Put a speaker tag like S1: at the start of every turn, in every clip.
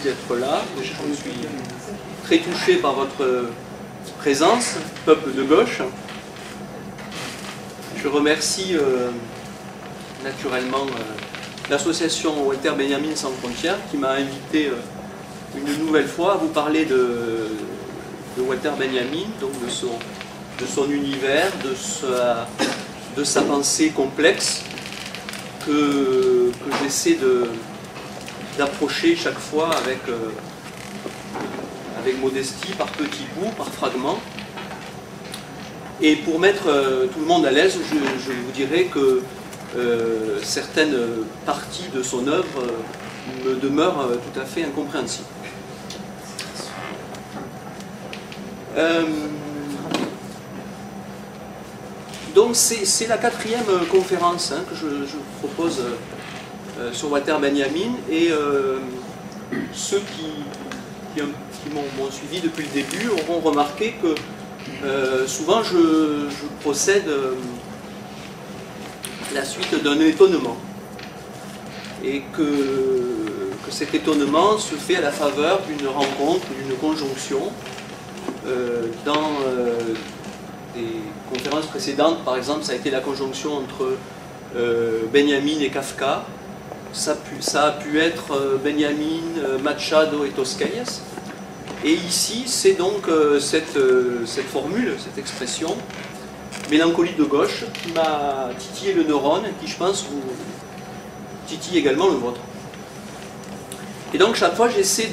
S1: d'être là. Je suis très touché par votre présence, peuple de gauche. Je remercie naturellement l'association Walter Benjamin Sans Frontières qui m'a invité une nouvelle fois à vous parler de Walter Benjamin, donc de son univers, de sa pensée complexe que j'essaie d'approcher chaque fois avec modestie, par petits bouts, par fragments. Et pour mettre tout le monde à l'aise, je vous dirais que certaines parties de son œuvre me demeurent tout à fait incompréhensibles. Donc c'est la 4e conférence que je propose sur Walter Benjamin, et ceux qui m'ont suivi depuis le début auront remarqué que souvent je procède à la suite d'un étonnement, et que cet étonnement se fait à la faveur d'une rencontre, d'une conjonction. Dans des conférences précédentes, par exemple, ça a été la conjonction entre Benjamin et Kafka. Ça a pu être Benjamin, Machado et Tosquelles. Et ici, c'est donc cette formule, cette expression, mélancolie de gauche, qui m'a titillé le neurone, qui, je pense, vous titille également le vôtre. Et donc, chaque fois, j'essaie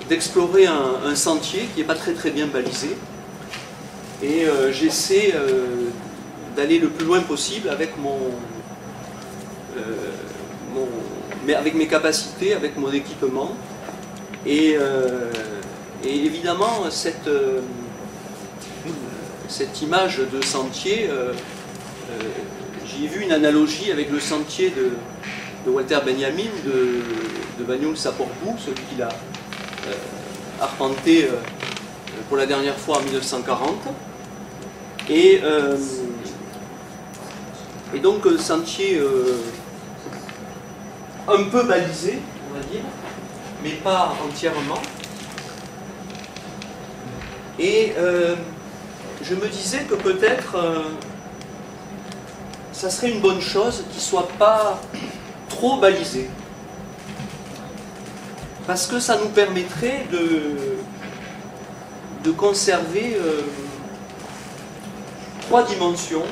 S1: d'explorer un sentier qui n'est pas très bien balisé, et j'essaie d'aller le plus loin possible avec avec mes capacités, avec mon équipement, et évidemment cette image de sentier, j'y ai vu une analogie avec le sentier de Walter Benjamin, de Banyuls à Portbou, celui qu'il a arpenté pour la dernière fois en 1940, et donc sentier un peu balisé, on va dire, mais pas entièrement. Et je me disais que peut-être ça serait une bonne chose qu'il ne soit pas trop balisé, parce que ça nous permettrait de conserver 3 dimensions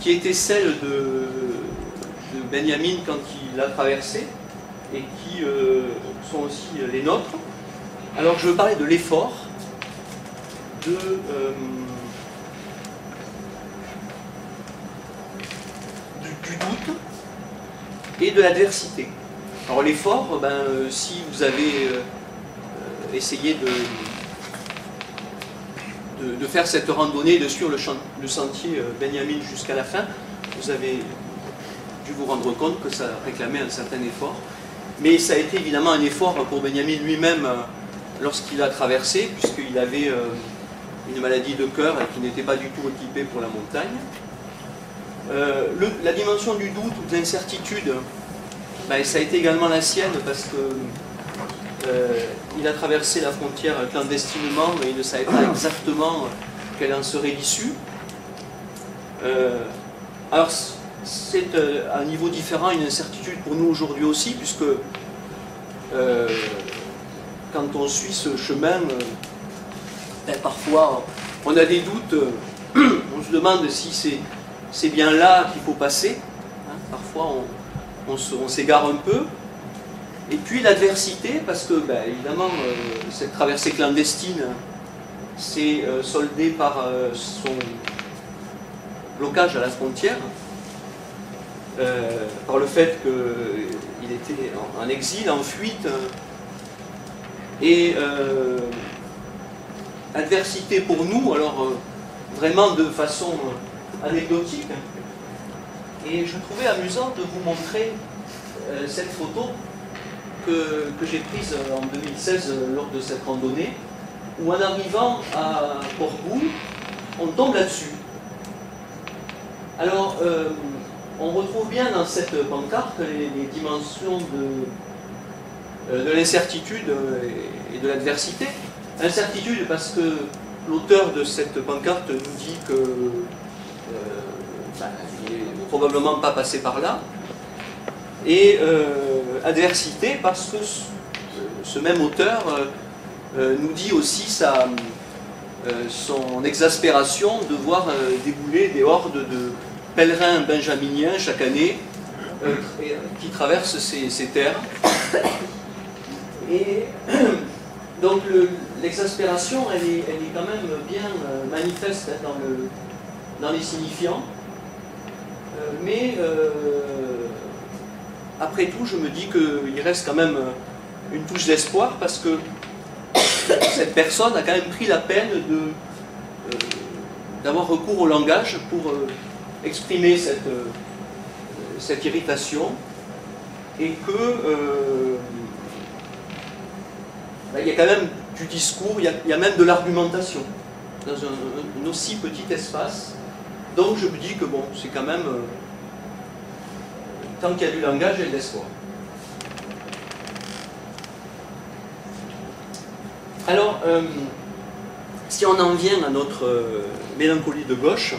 S1: qui étaient celles de Benjamin quand il l'a traversé, et qui sont aussi les nôtres. Alors je veux parler de l'effort, du doute et de l'adversité. Alors l'effort, si vous avez essayé de faire cette randonnée, de suivre le sentier Benjamin jusqu'à la fin, vous avez dû vous rendre compte que ça réclamait un certain effort. Mais ça a été évidemment un effort pour Benjamin lui-même lorsqu'il a traversé, puisqu'il avait une maladie de cœur et qu'il n'était pas du tout équipé pour la montagne. La dimension du doute ou de l'incertitude, ça a été également la sienne, parce que il a traversé la frontière clandestinement, mais il ne savait pas exactement quelle en serait l'issue. Alors c'est à un niveau différent une incertitude pour nous aujourd'hui aussi, puisque quand on suit ce chemin, parfois on a des doutes, on se demande si c'est bien là qu'il faut passer, parfois on s'égare un peu. Et puis l'adversité, parce que évidemment cette traversée clandestine s'est soldée par son blocage à la frontière, par le fait qu'il était en exil, en fuite, et adversité pour nous, alors vraiment de façon anecdotique. Et je trouvais amusant de vous montrer cette photo que j'ai prise en 2016 lors de cette randonnée, où en arrivant à Portbou, on tombe là-dessus. Alors, on retrouve bien dans cette pancarte les dimensions de l'incertitude et de l'adversité. Incertitude parce que l'auteur de cette pancarte nous dit que il n'est probablement pas passé par là. Et adversité parce que ce même auteur nous dit aussi son exaspération de voir débouler des hordes de pèlerins benjaminiens chaque année qui traversent ces terres. Et donc l'exaspération, elle est quand même bien manifeste dans les signifiants. Mais après tout, je me dis qu'il reste quand même une touche d'espoir parce que cette personne a quand même pris la peine d'avoir recours au langage pour exprimer cette irritation et que il y a quand même du discours, il y a même de l'argumentation dans un aussi petit espace. Donc je me dis que bon, c'est quand même, tant qu'il y a du langage, il y a de l'espoir. Alors, si on en vient à notre mélancolie de gauche,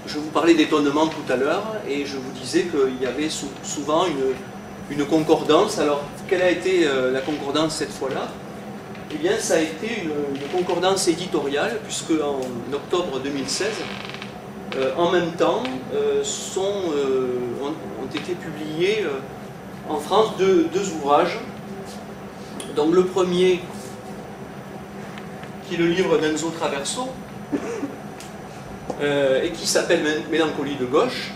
S1: je vous parlais d'étonnement tout à l'heure, et je vous disais qu'il y avait souvent une concordance. Alors, quelle a été la concordance cette fois-là? Eh bien, ça a été une concordance éditoriale, puisque en octobre 2016, en même temps, ont été publiés en France deux ouvrages. Donc le premier, qui est le livre d'Enzo Traverso, et qui s'appelle Mélancolie de gauche,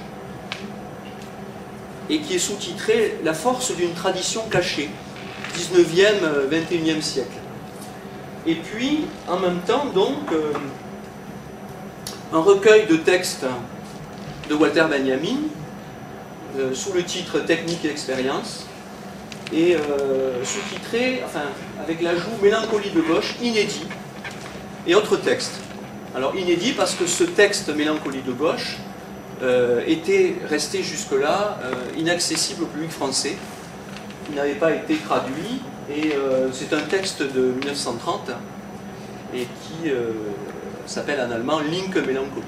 S1: et qui est sous-titré « La force d'une tradition cachée, 19e, 21e siècle ». Et puis, en même temps, donc, un recueil de textes de Walter Benjamin, sous le titre « Technique et expérience », et sous-titré, enfin, avec l'ajout « Mélancolie de gauche, inédit » et autres textes. Alors, inédit parce que ce texte « Mélancolie de gauche » était resté jusque-là inaccessible au public français. Il n'avait pas été traduit, et c'est un texte de 1930 et qui s'appelle en allemand « Linke Melancholie ».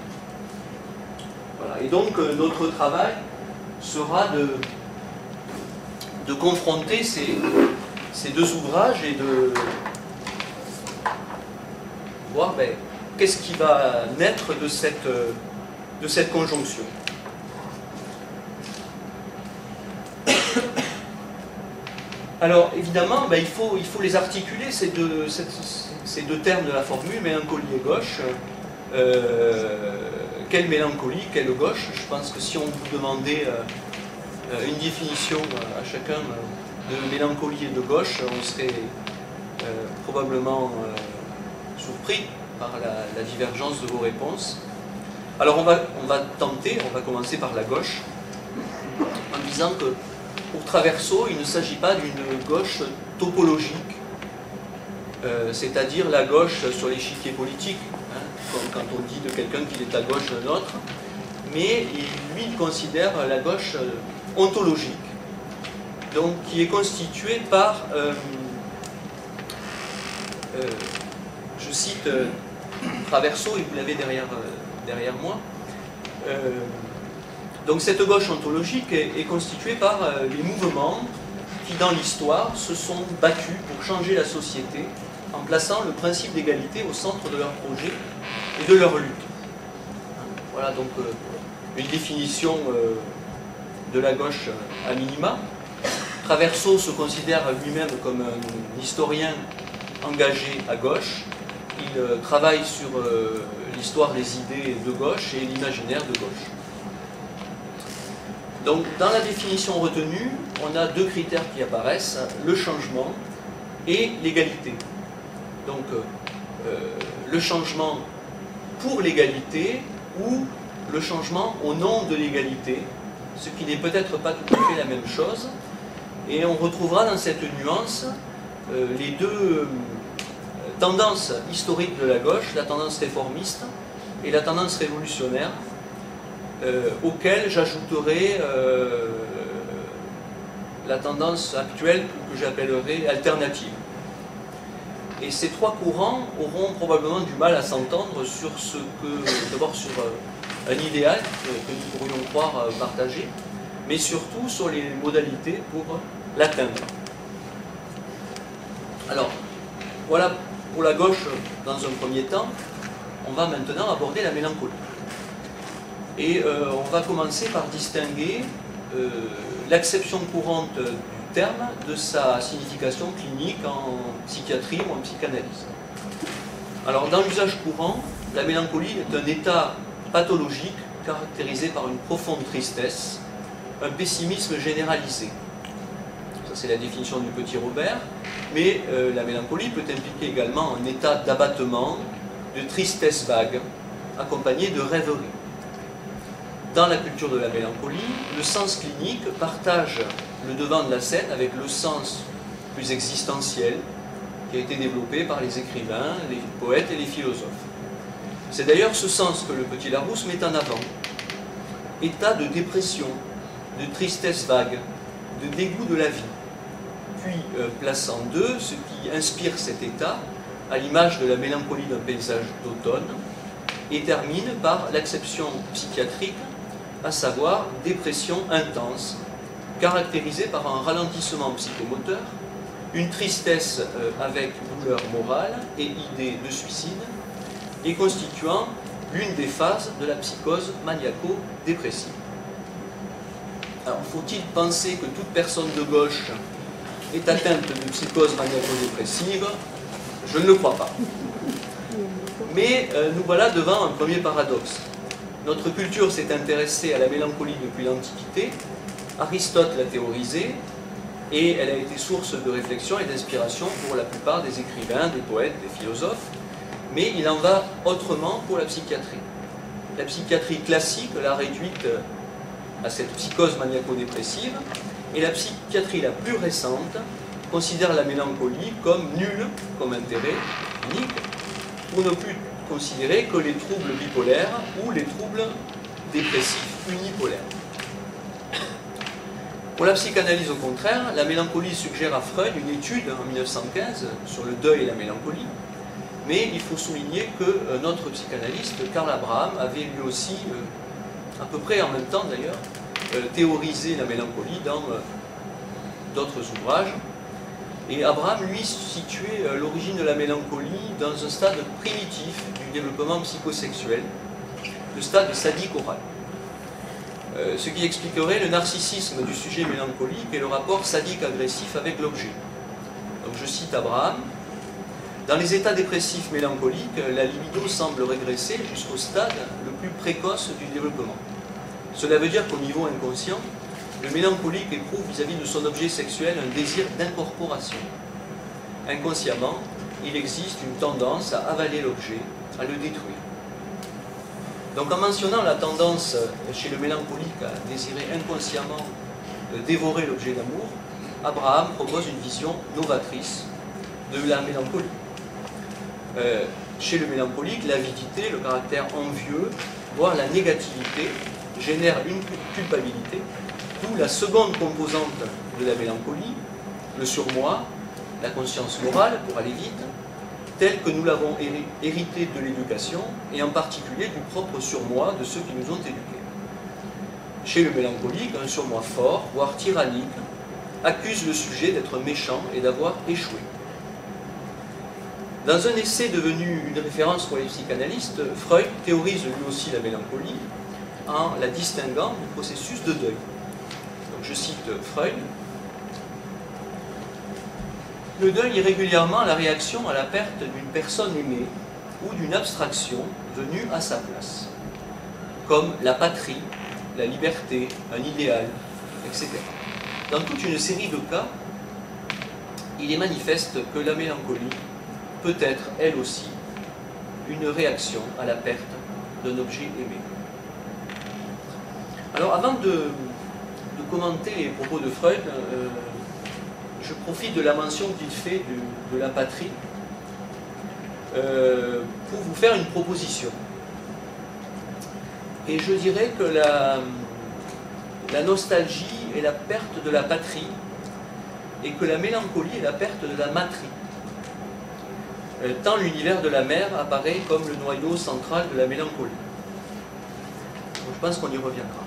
S1: Voilà. Et donc notre travail sera de confronter ces deux ouvrages et de voir qu'est-ce qui va naître de cette conjonction. Alors évidemment, il faut les articuler, ces deux termes de la formule, mélancolie et gauche. Quelle mélancolie, quelle gauche? Je pense que si on vous demandait une définition à chacun de mélancolie et de gauche, on serait probablement surpris par la divergence de vos réponses. Alors on va commencer par la gauche, en disant que pour Traverso, il ne s'agit pas d'une gauche topologique, c'est-à-dire la gauche sur l'échiquier politique, hein, comme quand on dit de quelqu'un qu'il est à gauche d'un autre, mais lui, il considère la gauche ontologique, donc qui est constituée par, je cite Traverso, et vous l'avez derrière moi, donc cette gauche ontologique est constituée par les mouvements qui, dans l'histoire, se sont battus pour changer la société en plaçant le principe d'égalité au centre de leur projet et de leur lutte. Voilà donc une définition de la gauche à minima. Traverso se considère lui-même comme un historien engagé à gauche. Il travaille sur l'histoire des idées de gauche et l'imaginaire de gauche. Donc, dans la définition retenue, on a deux critères qui apparaissent, le changement et l'égalité. Donc, le changement pour l'égalité ou le changement au nom de l'égalité, ce qui n'est peut-être pas tout à fait la même chose. Et on retrouvera dans cette nuance les deux tendances historiques de la gauche, la tendance réformiste et la tendance révolutionnaire, auquel j'ajouterai la tendance actuelle que j'appellerais alternative. Et ces trois courants auront probablement du mal à s'entendre sur ce que, d'abord sur un idéal que nous pourrions croire partager, mais surtout sur les modalités pour l'atteindre. Alors, voilà pour la gauche dans un premier temps. On va maintenant aborder la mélancolie. Et on va commencer par distinguer l'acception courante du terme de sa signification clinique en psychiatrie ou en psychanalyse. Alors, dans l'usage courant, la mélancolie est un état pathologique caractérisé par une profonde tristesse, un pessimisme généralisé. Ça, c'est la définition du petit Robert. Mais la mélancolie peut impliquer également un état d'abattement, de tristesse vague, accompagné de rêverie. Dans la culture de la mélancolie, le sens clinique partage le devant de la scène avec le sens plus existentiel qui a été développé par les écrivains, les poètes et les philosophes. C'est d'ailleurs ce sens que le petit Larousse met en avant. État de dépression, de tristesse vague, de dégoût de la vie. Puis place en deux ce qui inspire cet état, à l'image de la mélancolie d'un paysage d'automne, et termine par l'acception psychiatrique, à savoir dépression intense, caractérisée par un ralentissement psychomoteur, une tristesse avec douleur morale et idée de suicide, et constituant l'une des phases de la psychose maniaco-dépressive. Alors, faut-il penser que toute personne de gauche est atteinte de psychose maniaco-dépressive? Je ne le crois pas. Mais nous voilà devant un premier paradoxe. Notre culture s'est intéressée à la mélancolie depuis l'Antiquité. Aristote l'a théorisée et elle a été source de réflexion et d'inspiration pour la plupart des écrivains, des poètes, des philosophes. Mais il en va autrement pour la psychiatrie. La psychiatrie classique l'a réduite à cette psychose maniaco-dépressive, et la psychiatrie la plus récente considère la mélancolie comme nulle comme intérêt clinique, pour ne plus considérer que les troubles bipolaires ou les troubles dépressifs unipolaires. Pour la psychanalyse, au contraire, la mélancolie suggère à Freud une étude en 1915 sur le deuil et la mélancolie, mais il faut souligner que notre psychanalyste, Karl Abraham, avait lui aussi, à peu près en même temps d'ailleurs, théorisé la mélancolie dans d'autres ouvrages. Et Abraham, lui, situait l'origine de la mélancolie dans un stade primitif du développement psychosexuel, le stade sadique oral. Ce qui expliquerait le narcissisme du sujet mélancolique et le rapport sadique-agressif avec l'objet. Donc je cite Abraham. Dans les états dépressifs mélancoliques, la libido semble régresser jusqu'au stade le plus précoce du développement. Cela veut dire qu'au niveau inconscient, le mélancolique éprouve vis-à-vis de son objet sexuel un désir d'incorporation. Inconsciemment, il existe une tendance à avaler l'objet, à le détruire. Donc en mentionnant la tendance chez le mélancolique à désirer inconsciemment dévorer l'objet d'amour, Abraham propose une vision novatrice de la mélancolie. Chez le mélancolique, l'avidité, le caractère envieux, voire la négativité, génère une culpabilité, d'où la seconde composante de la mélancolie, le surmoi, la conscience morale, pour aller vite, telle que nous l'avons hérité de l'éducation, et en particulier du propre surmoi de ceux qui nous ont éduqués. Chez le mélancolique, un surmoi fort, voire tyrannique, accuse le sujet d'être méchant et d'avoir échoué. Dans un essai devenu une référence pour les psychanalystes, Freud théorise lui aussi la mélancolie en la distinguant du processus de deuil. Donc je cite Freud. Le deuil est régulièrement la réaction à la perte d'une personne aimée ou d'une abstraction venue à sa place, comme la patrie, la liberté, un idéal, etc. Dans toute une série de cas, il est manifeste que la mélancolie peut être, elle aussi, une réaction à la perte d'un objet aimé. Alors, avant de commenter les propos de Freud, je profite de la mention qu'il fait de la patrie pour vous faire une proposition. Et je dirais que la nostalgie et la perte de la patrie et que la mélancolie est la perte de la matrie. Tant l'univers de la mer apparaît comme le noyau central de la mélancolie. Donc, je pense qu'on y reviendra.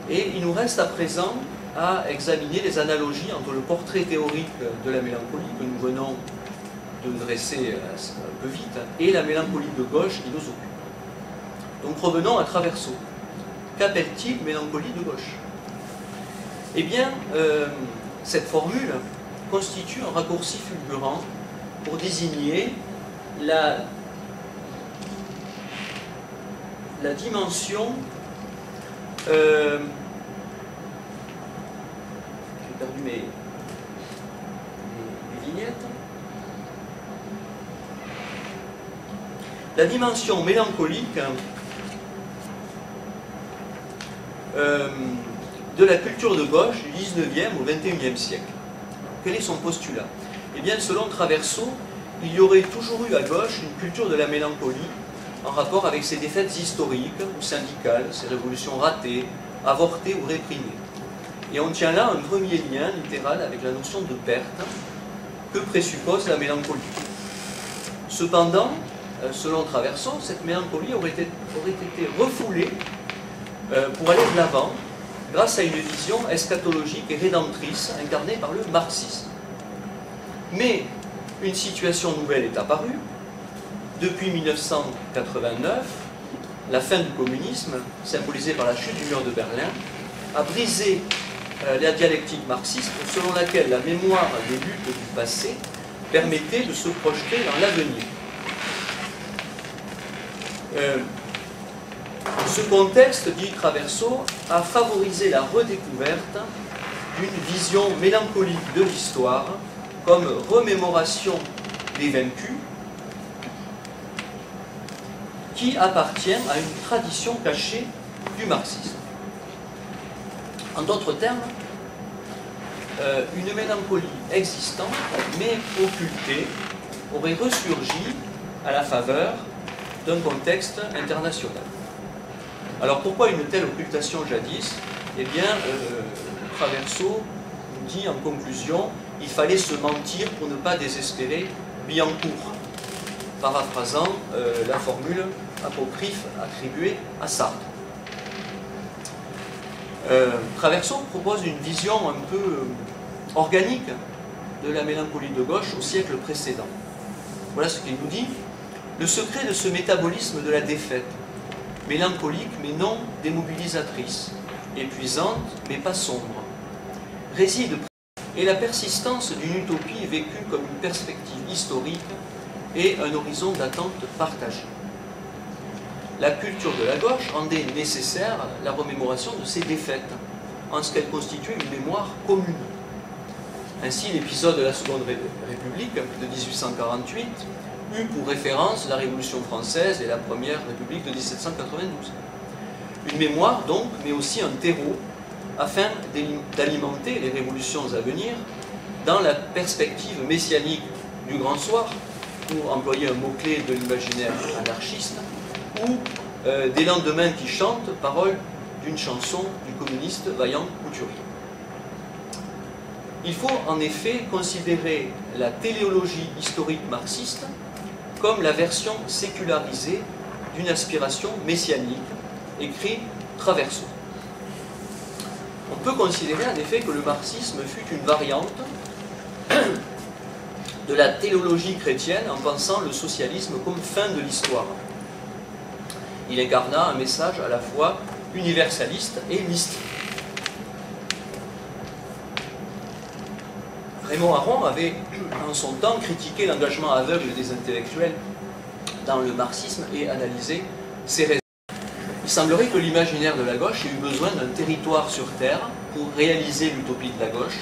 S1: Et il nous reste à présent à examiner les analogies entre le portrait théorique de la mélancolie que nous venons de dresser un peu vite et la mélancolie de gauche qui nous occupe. Donc revenons à Traverso. Qu'appelle-t-il mélancolie de gauche? Eh bien, cette formule constitue un raccourci fulgurant pour désigner la dimension j'ai perdu mes vignettes. La dimension mélancolique de la culture de gauche du 19e au 21e siècle. Quel est son postulat? Eh bien, selon Traverso, il y aurait toujours eu à gauche une culture de la mélancolie en rapport avec ses défaites historiques ou syndicales, ses révolutions ratées, avortées ou réprimées. Et on tient là un premier lien littéral avec la notion de perte que présuppose la mélancolie. Cependant, selon Traverso, cette mélancolie aurait été refoulée pour aller de l'avant grâce à une vision eschatologique et rédemptrice incarnée par le marxisme. Mais une situation nouvelle est apparue. Depuis 1989, la fin du communisme, symbolisée par la chute du mur de Berlin, a brisé la dialectique marxiste selon laquelle la mémoire des luttes du passé permettait de se projeter dans l'avenir. Ce contexte, dit Traverso, a favorisé la redécouverte d'une vision mélancolique de l'histoire comme remémoration des vaincus qui appartient à une tradition cachée du marxisme. En d'autres termes, une mélancolie existante, mais occultée, aurait ressurgi à la faveur d'un contexte international. Alors pourquoi une telle occultation jadis? Eh bien, Traverso nous dit en conclusion, il fallait se mentir pour ne pas désespérer Billancourt, paraphrasant la formule apocryphe attribuée à Sartre. Traverso propose une vision un peu organique de la mélancolie de gauche au siècle précédent. Voilà ce qu'il nous dit. Le secret de ce métabolisme de la défaite, mélancolique mais non démobilisatrice, épuisante mais pas sombre, réside et la persistance d'une utopie vécue comme une perspective historique et un horizon d'attente partagé. La culture de la gauche rendait nécessaire la remémoration de ces défaites, en ce qu'elle constituait une mémoire commune. Ainsi, l'épisode de la Seconde République de 1848 eut pour référence la Révolution française et la Première République de 1792. Une mémoire donc, mais aussi un terreau, afin d'alimenter les révolutions à venir dans la perspective messianique du Grand Soir, pour employer un mot-clé de l'imaginaire anarchiste, ou des lendemains qui chantent, paroles d'une chanson du communiste Vaillant Couturier. Il faut en effet considérer la téléologie historique marxiste comme la version sécularisée d'une aspiration messianique, écrit Traverso. On peut considérer en effet que le marxisme fut une variante de la téléologie chrétienne en pensant le socialisme comme fin de l'histoire. Il incarna un message à la fois universaliste et mystique. Raymond Aron avait en son temps critiqué l'engagement aveugle des intellectuels dans le marxisme et analysé ses raisons. Il semblerait que l'imaginaire de la gauche ait eu besoin d'un territoire sur terre pour réaliser l'utopie de la gauche,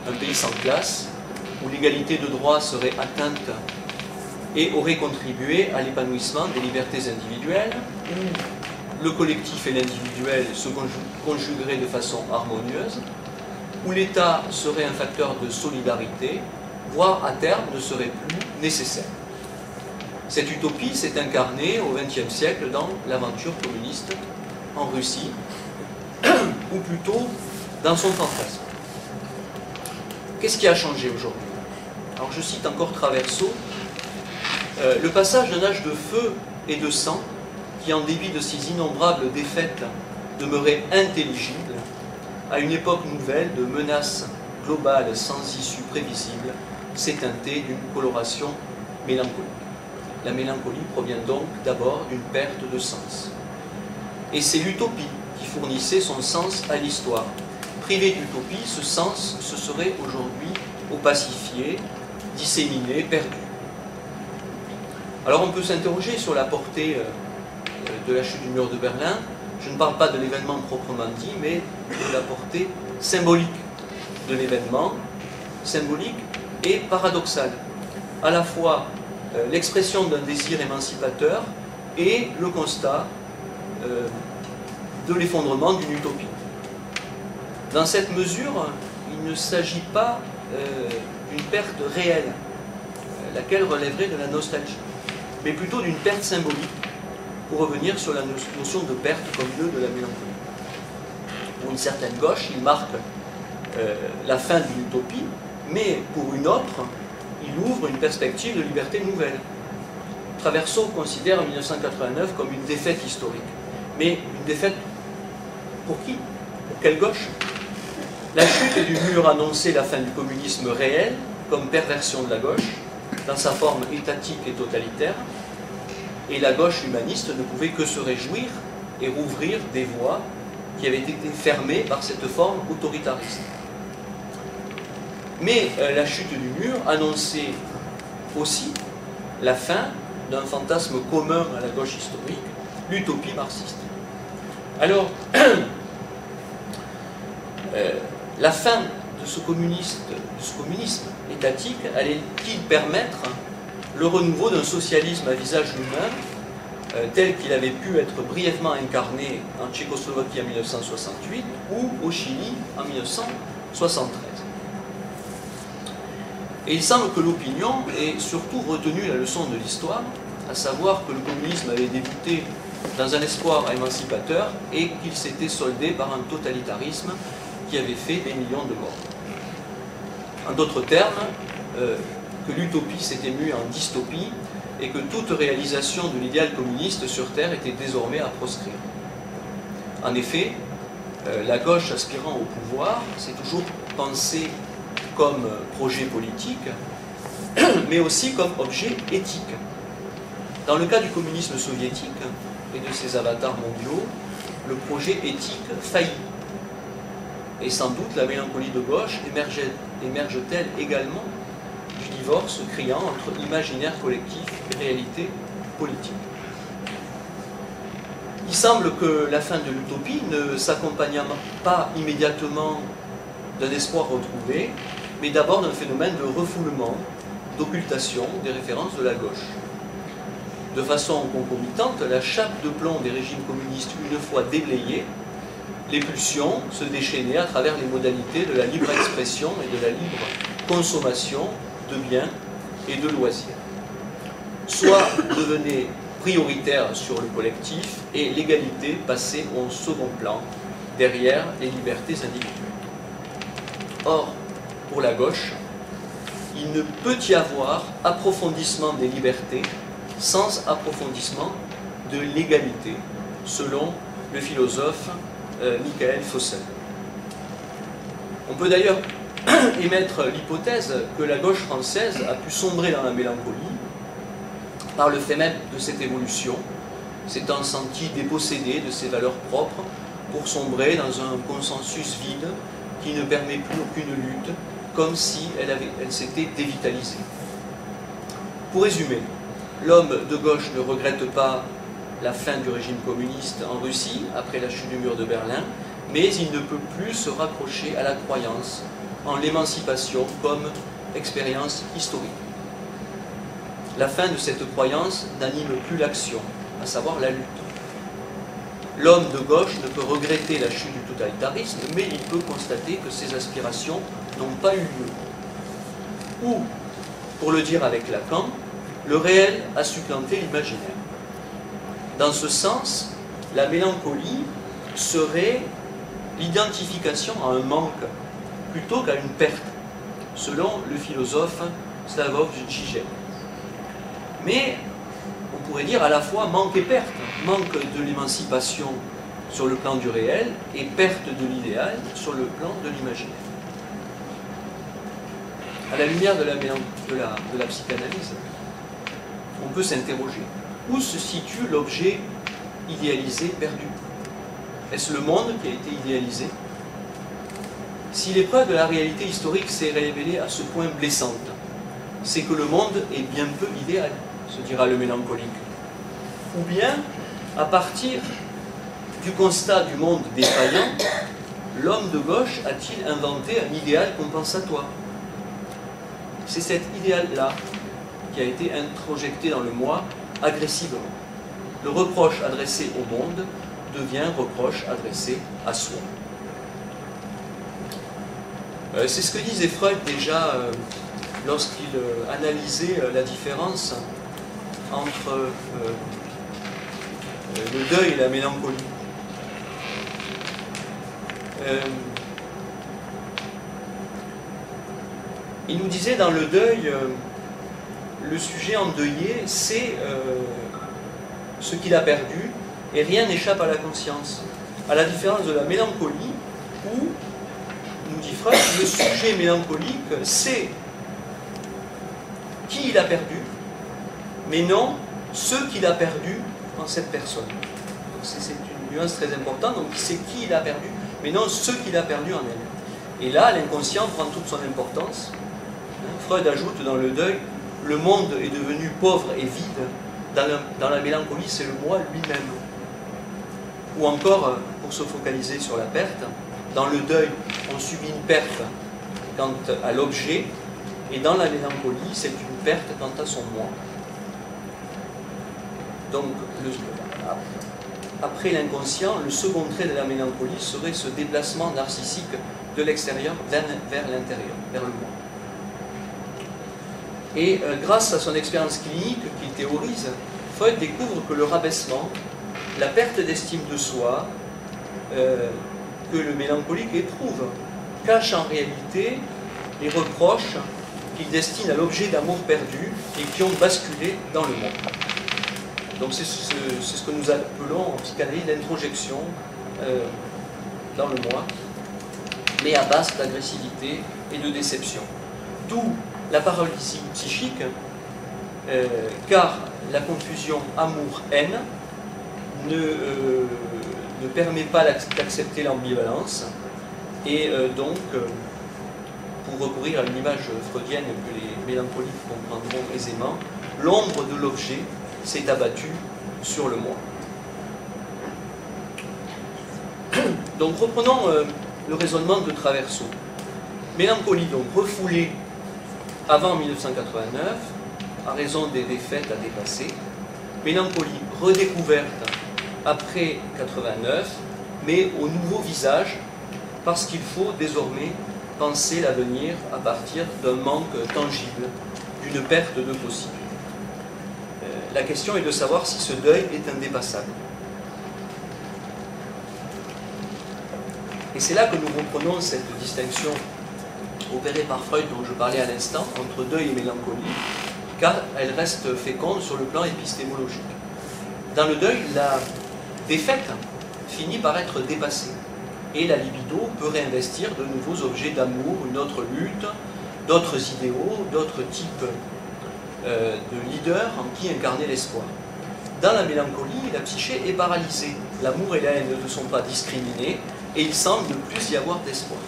S1: un pays sans classe, où l'égalité de droits serait atteinte et aurait contribué à l'épanouissement des libertés individuelles, où le collectif et l'individuel se conjugueraient de façon harmonieuse, où l'État serait un facteur de solidarité, voire à terme ne serait plus nécessaire. Cette utopie s'est incarnée au XXe siècle dans l'aventure communiste en Russie, ou plutôt dans son fantasme. Qu'est-ce qui a changé aujourd'hui? Alors je cite encore Traverso, le passage d'un âge de feu et de sang, qui en dépit de ses innombrables défaites demeurait intelligible, à une époque nouvelle de menaces globales sans issue prévisible, s'est teinté d'une coloration mélancolique. La mélancolie provient donc d'abord d'une perte de sens. Et c'est l'utopie qui fournissait son sens à l'histoire. Privé d'utopie, ce sens se serait aujourd'hui opacifié, disséminé, perdu. Alors on peut s'interroger sur la portée de la chute du mur de Berlin. Je ne parle pas de l'événement proprement dit, mais de la portée symbolique de l'événement, symbolique et paradoxale. À la fois l'expression d'un désir émancipateur et le constat de l'effondrement d'une utopie. Dans cette mesure, il ne s'agit pas d'une perte réelle, laquelle relèverait de la nostalgie, mais plutôt d'une perte symbolique, pour revenir sur la notion de perte comme lieu de la mélancolie. Pour une certaine gauche, il marque la fin d'une utopie, mais pour une autre, il ouvre une perspective de liberté nouvelle. Traverso considère 1989 comme une défaite historique. Mais une défaite pour qui? Pour quelle gauche? La chute du mur annonçait la fin du communisme réel comme perversion de la gauche, dans sa forme étatique et totalitaire, et la gauche humaniste ne pouvait que se réjouir et rouvrir des voies qui avaient été fermées par cette forme autoritariste. Mais la chute du mur annonçait aussi la fin d'un fantasme commun à la gauche historique, l'utopie marxiste. Alors, la fin de ce communisme étatique allait-il permettre le renouveau d'un socialisme à visage humain tel qu'il avait pu être brièvement incarné en Tchécoslovaquie en 1968 ou au Chili en 1973. Et il semble que l'opinion ait surtout retenu la leçon de l'histoire, à savoir que le communisme avait débuté dans un espoir émancipateur et qu'il s'était soldé par un totalitarisme qui avait fait des millions de morts. En d'autres termes, que l'utopie s'était mue en dystopie et que toute réalisation de l'idéal communiste sur Terre était désormais à proscrire. En effet, la gauche aspirant au pouvoir s'est toujours pensée comme projet politique, mais aussi comme objet éthique. Dans le cas du communisme soviétique et de ses avatars mondiaux, le projet éthique faillit. Et sans doute la mélancolie de gauche émerge-t-elle également du divorce criant entre imaginaire collectif et réalité politique. Il semble que la fin de l'utopie ne s'accompagna pas immédiatement d'un espoir retrouvé, mais d'abord d'un phénomène de refoulement, d'occultation des références de la gauche. De façon concomitante, la chape de plomb des régimes communistes, une fois déblayée, les pulsions se déchaînaient à travers les modalités de la libre expression et de la libre consommation de biens et de loisirs. Soit devenait prioritaire sur le collectif et l'égalité passait au second plan, derrière les libertés individuelles. Or, pour la gauche, il ne peut y avoir approfondissement des libertés sans approfondissement de l'égalité, selon le philosophe Michael Fossel. On peut d'ailleurs émettre l'hypothèse que la gauche française a pu sombrer dans la mélancolie par le fait même de cette évolution, s'étant sentie dépossédée de ses valeurs propres pour sombrer dans un consensus vide qui ne permet plus aucune lutte, comme si elle s'était dévitalisée. Pour résumer, l'homme de gauche ne regrette pas la fin du régime communiste en Russie, après la chute du mur de Berlin, mais il ne peut plus se raccrocher à la croyance en l'émancipation comme expérience historique. La fin de cette croyance n'anime plus l'action, à savoir la lutte. L'homme de gauche ne peut regretter la chute du totalitarisme, mais il peut constater que ses aspirations n'ont pas eu lieu. Ou, pour le dire avec Lacan, le réel a supplanté l'imaginaire. Dans ce sens, la mélancolie serait l'identification à un manque plutôt qu'à une perte. selon le philosophe Slavoj Žižek. Mais on pourrait dire à la fois manque et perte, manque de l'émancipation sur le plan du réel et perte de l'idéal sur le plan de l'imaginaire. À la lumière de la psychanalyse, on peut s'interroger. Où se situe l'objet idéalisé perdu? Est-ce le monde qui a été idéalisé? Si l'épreuve de la réalité historique s'est révélée à ce point blessante, c'est que le monde est bien peu idéal, se dira le mélancolique. Ou bien, à partir du constat du monde défaillant, l'homme de gauche a-t-il inventé un idéal compensatoire? C'est cet idéal-là qui a été introjecté dans le moi agressivement. Le reproche adressé au monde devient reproche adressé à soi. C'est ce que disait Freud déjà lorsqu'il analysait la différence entre le deuil et la mélancolie. Il nous disait dans le deuil, le sujet endeuillé, c'est ce qu'il a perdu et rien n'échappe à la conscience. À la différence de la mélancolie où, nous dit Freud, le sujet mélancolique sait qui il a perdu, mais non ce qu'il a perdu en cette personne. C'est une nuance très importante, donc il sait qui il a perdu, mais non ce qu'il a perdu en elle. Et là, l'inconscient prend toute son importance. Freud ajoute dans le deuil, le monde est devenu pauvre et vide, dans la mélancolie c'est le moi lui-même. Ou encore, pour se focaliser sur la perte, dans le deuil on subit une perte quant à l'objet, et dans la mélancolie c'est une perte quant à son moi. Donc, après l'inconscient, le second trait de la mélancolie serait ce déplacement narcissique de l'extérieur vers l'intérieur, vers le moi. Et grâce à son expérience clinique qu'il théorise, Freud découvre que le rabaissement, la perte d'estime de soi que le mélancolique éprouve, cache en réalité les reproches qu'il destine à l'objet d'amour perdu et qui ont basculé dans le moi. Donc c'est ce que nous appelons en psychanalyse l'introjection dans le moi, mais à base d'agressivité et de déception. D'où la paralysie psychique, car la confusion amour-haine ne permet pas d'accepter l'ambivalence, et donc, pour recourir à une image freudienne que les mélancoliques comprendront aisément, l'ombre de l'objet s'est abattue sur le moi. Donc reprenons le raisonnement de Traverso. Mélancolie donc refoulée avant 1989, à raison des défaites à dépasser. Mélancolie redécouverte après 89, mais au nouveau visage, parce qu'il faut désormais penser l'avenir à partir d'un manque tangible, d'une perte de possible. La question est de savoir si ce deuil est indépassable. Et c'est là que nous reprenons cette distinction opérée par Freud dont je parlais à l'instant, entre deuil et mélancolie, car elle reste féconde sur le plan épistémologique. Dans le deuil, la défaite finit par être dépassée, et la libido peut réinvestir de nouveaux objets d'amour, une autre lutte, d'autres idéaux, d'autres types de leaders en qui incarner l'espoir. Dans la mélancolie, la psyché est paralysée. L'amour et la haine ne sont pas discriminés, et il semble ne plus y avoir d'espoir.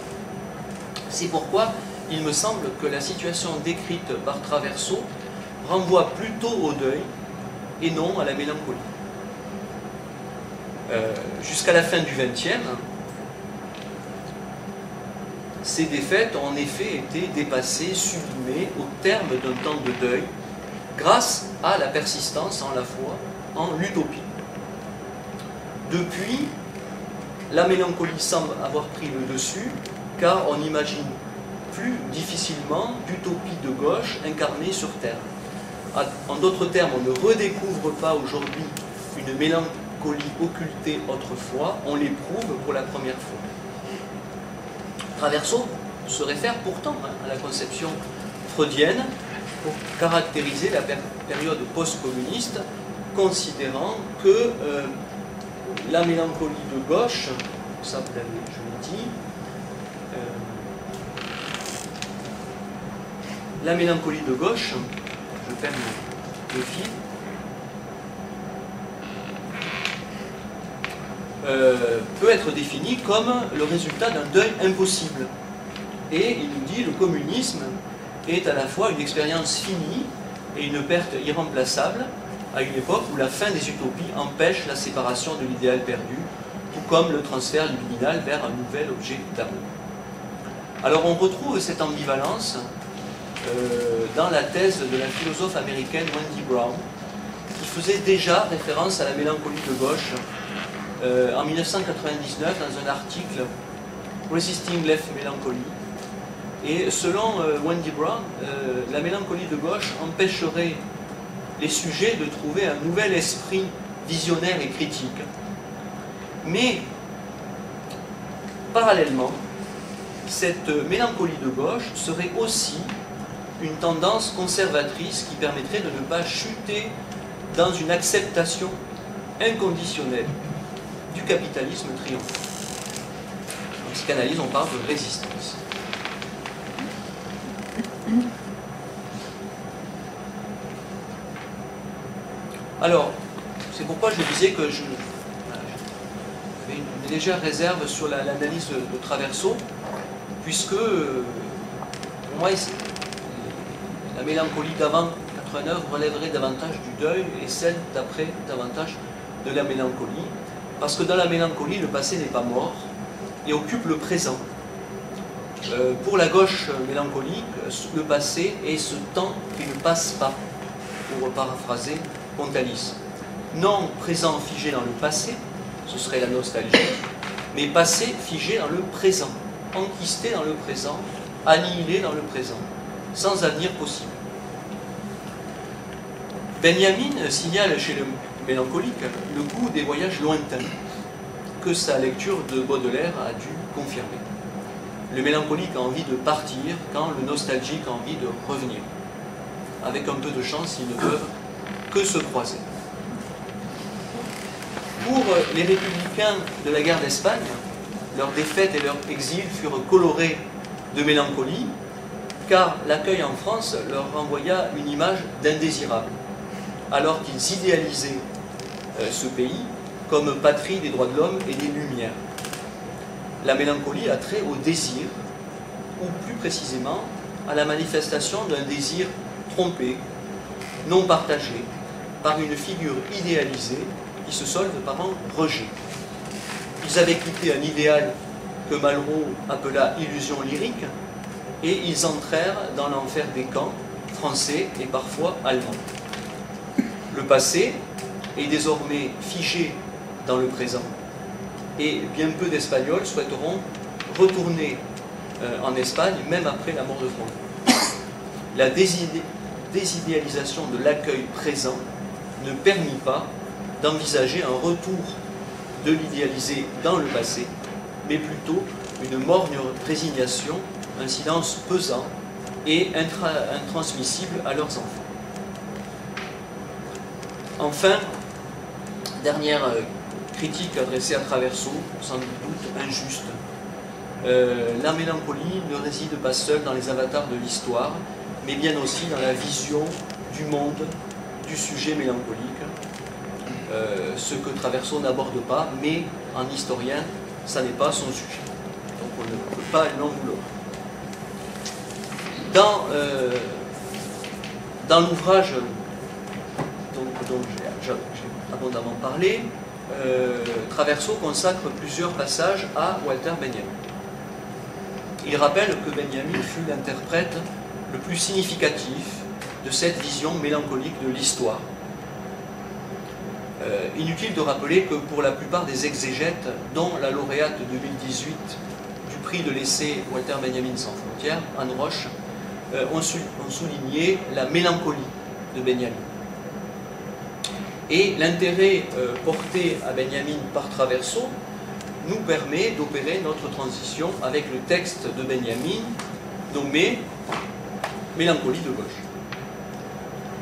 S1: C'est pourquoi il me semble que la situation décrite par Traverso renvoie plutôt au deuil et non à la mélancolie. Jusqu'à la fin du XXe, ces défaites ont en effet été dépassées, sublimées au terme d'un temps de deuil, grâce à la persistance en la foi, en l'utopie. Depuis, la mélancolie semble avoir pris le dessus, car on imagine plus difficilement d'utopie de gauche incarnée sur Terre. En d'autres termes, on ne redécouvre pas aujourd'hui une mélancolie occultée autrefois, on l'éprouve pour la première fois. Traverso se réfère pourtant à la conception freudienne pour caractériser la période post-communiste, considérant que la mélancolie de gauche, ça vous l'avez, je l'ai dit, la mélancolie de gauche, je perds le fil, peut être définie comme le résultat d'un deuil impossible. Et il nous dit le communisme est à la fois une expérience finie et une perte irremplaçable à une époque où la fin des utopies empêche la séparation de l'idéal perdu, tout comme le transfert libidinal vers un nouvel objet d'amour. Alors on retrouve cette ambivalence dans la thèse de la philosophe américaine Wendy Brown, qui faisait déjà référence à la mélancolie de gauche en 1999 dans un article Resisting Left Melancholy. Et selon Wendy Brown, la mélancolie de gauche empêcherait les sujets de trouver un nouvel esprit visionnaire et critique. Mais, parallèlement, cette mélancolie de gauche serait aussi une tendance conservatrice qui permettrait de ne pas chuter dans une acceptation inconditionnelle du capitalisme triomphant. En psychanalyse, on parle de résistance. Alors, c'est pourquoi je disais que j'avais une légère réserve sur l'analyse de Traverso, puisque pour moi, la mélancolie d'avant 89 relèverait davantage du deuil et celle d'après davantage de la mélancolie, parce que dans la mélancolie, le passé n'est pas mort et occupe le présent. Pour la gauche mélancolique, le passé est ce temps qui ne passe pas, pour paraphraser Pontalis. Non présent figé dans le passé, ce serait la nostalgie, mais passé figé dans le présent, enquisté dans le présent, annihilé dans le présent, sans avenir possible. Benjamin signale chez le mélancolique le goût des voyages lointains, que sa lecture de Baudelaire a dû confirmer. Le mélancolique a envie de partir quand le nostalgique a envie de revenir. Avec un peu de chance, ils ne peuvent que se croiser. Pour les républicains de la guerre d'Espagne, leur défaite et leur exil furent colorés de mélancolie, car l'accueil en France leur renvoya une image d'indésirable, alors qu'ils idéalisaient ce pays comme patrie des droits de l'homme et des Lumières. La mélancolie a trait au désir, ou plus précisément à la manifestation d'un désir trompé, non partagé, par une figure idéalisée qui se solde par un rejet. Ils avaient quitté un idéal que Malraux appela illusion lyrique, et ils entrèrent dans l'enfer des camps, français et parfois allemands. Le passé est désormais figé dans le présent, et bien peu d'Espagnols souhaiteront retourner en Espagne, même après la mort de Franco. La désidéalisation de l'accueil présent ne permit pas d'envisager un retour de l'idéalisé dans le passé, mais plutôt une morne résignation, un silence pesant et intransmissible à leurs enfants. Enfin, dernière critique adressée à Traverso, sans doute injuste. La mélancolie ne réside pas seule dans les avatars de l'histoire, mais bien aussi dans la vision du monde du sujet mélancolique, ce que Traverso n'aborde pas, mais en historien, ça n'est pas son sujet. Donc on ne peut pas l'en vouloir. Dans l'ouvrage dont j'ai abondamment parlé, Traverso consacre plusieurs passages à Walter Benjamin. Il rappelle que Benjamin fut l'interprète le plus significatif de cette vision mélancolique de l'histoire. Inutile de rappeler que pour la plupart des exégètes, dont la lauréate 2018 du prix de l'essai Walter Benjamin sans frontières, Anne Roche, ont souligné la mélancolie de Benjamin. Et l'intérêt porté à Benjamin par Traverso nous permet d'opérer notre transition avec le texte de Benjamin nommé Mélancolie de gauche.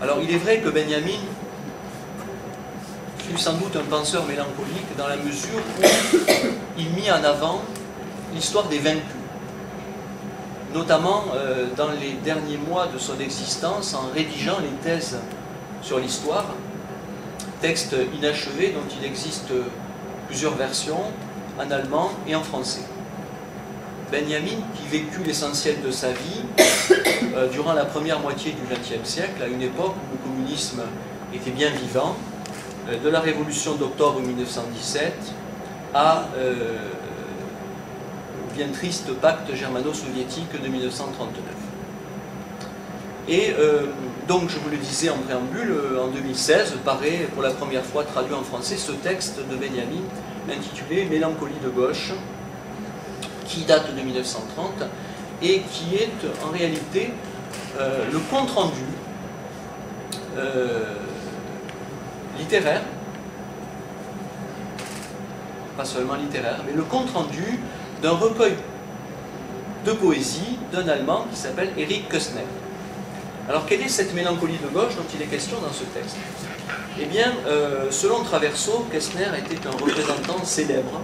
S1: Alors il est vrai que Benjamin fut sans doute un penseur mélancolique dans la mesure où il mit en avant l'histoire des vaincus, notamment dans les derniers mois de son existence en rédigeant les thèses sur l'histoire, texte inachevé dont il existe plusieurs versions en allemand et en français. Benjamin, qui vécut l'essentiel de sa vie durant la première moitié du XXe siècle, à une époque où le communisme était bien vivant, de la révolution d'octobre 1917 à bien triste pacte germano-soviétique de 1939. Et donc, je vous le disais en préambule, en 2016 paraît pour la première fois traduit en français ce texte de Benjamin intitulé « Mélancolie de gauche », qui date de 1930 et qui est en réalité le compte-rendu littéraire, pas seulement littéraire, mais le compte-rendu d'un recueil de poésie d'un Allemand qui s'appelle Erich Kästner. Alors, quelle est cette mélancolie de gauche dont il est question dans ce texte? Eh bien, selon Traverso, Kästner était un représentant célèbre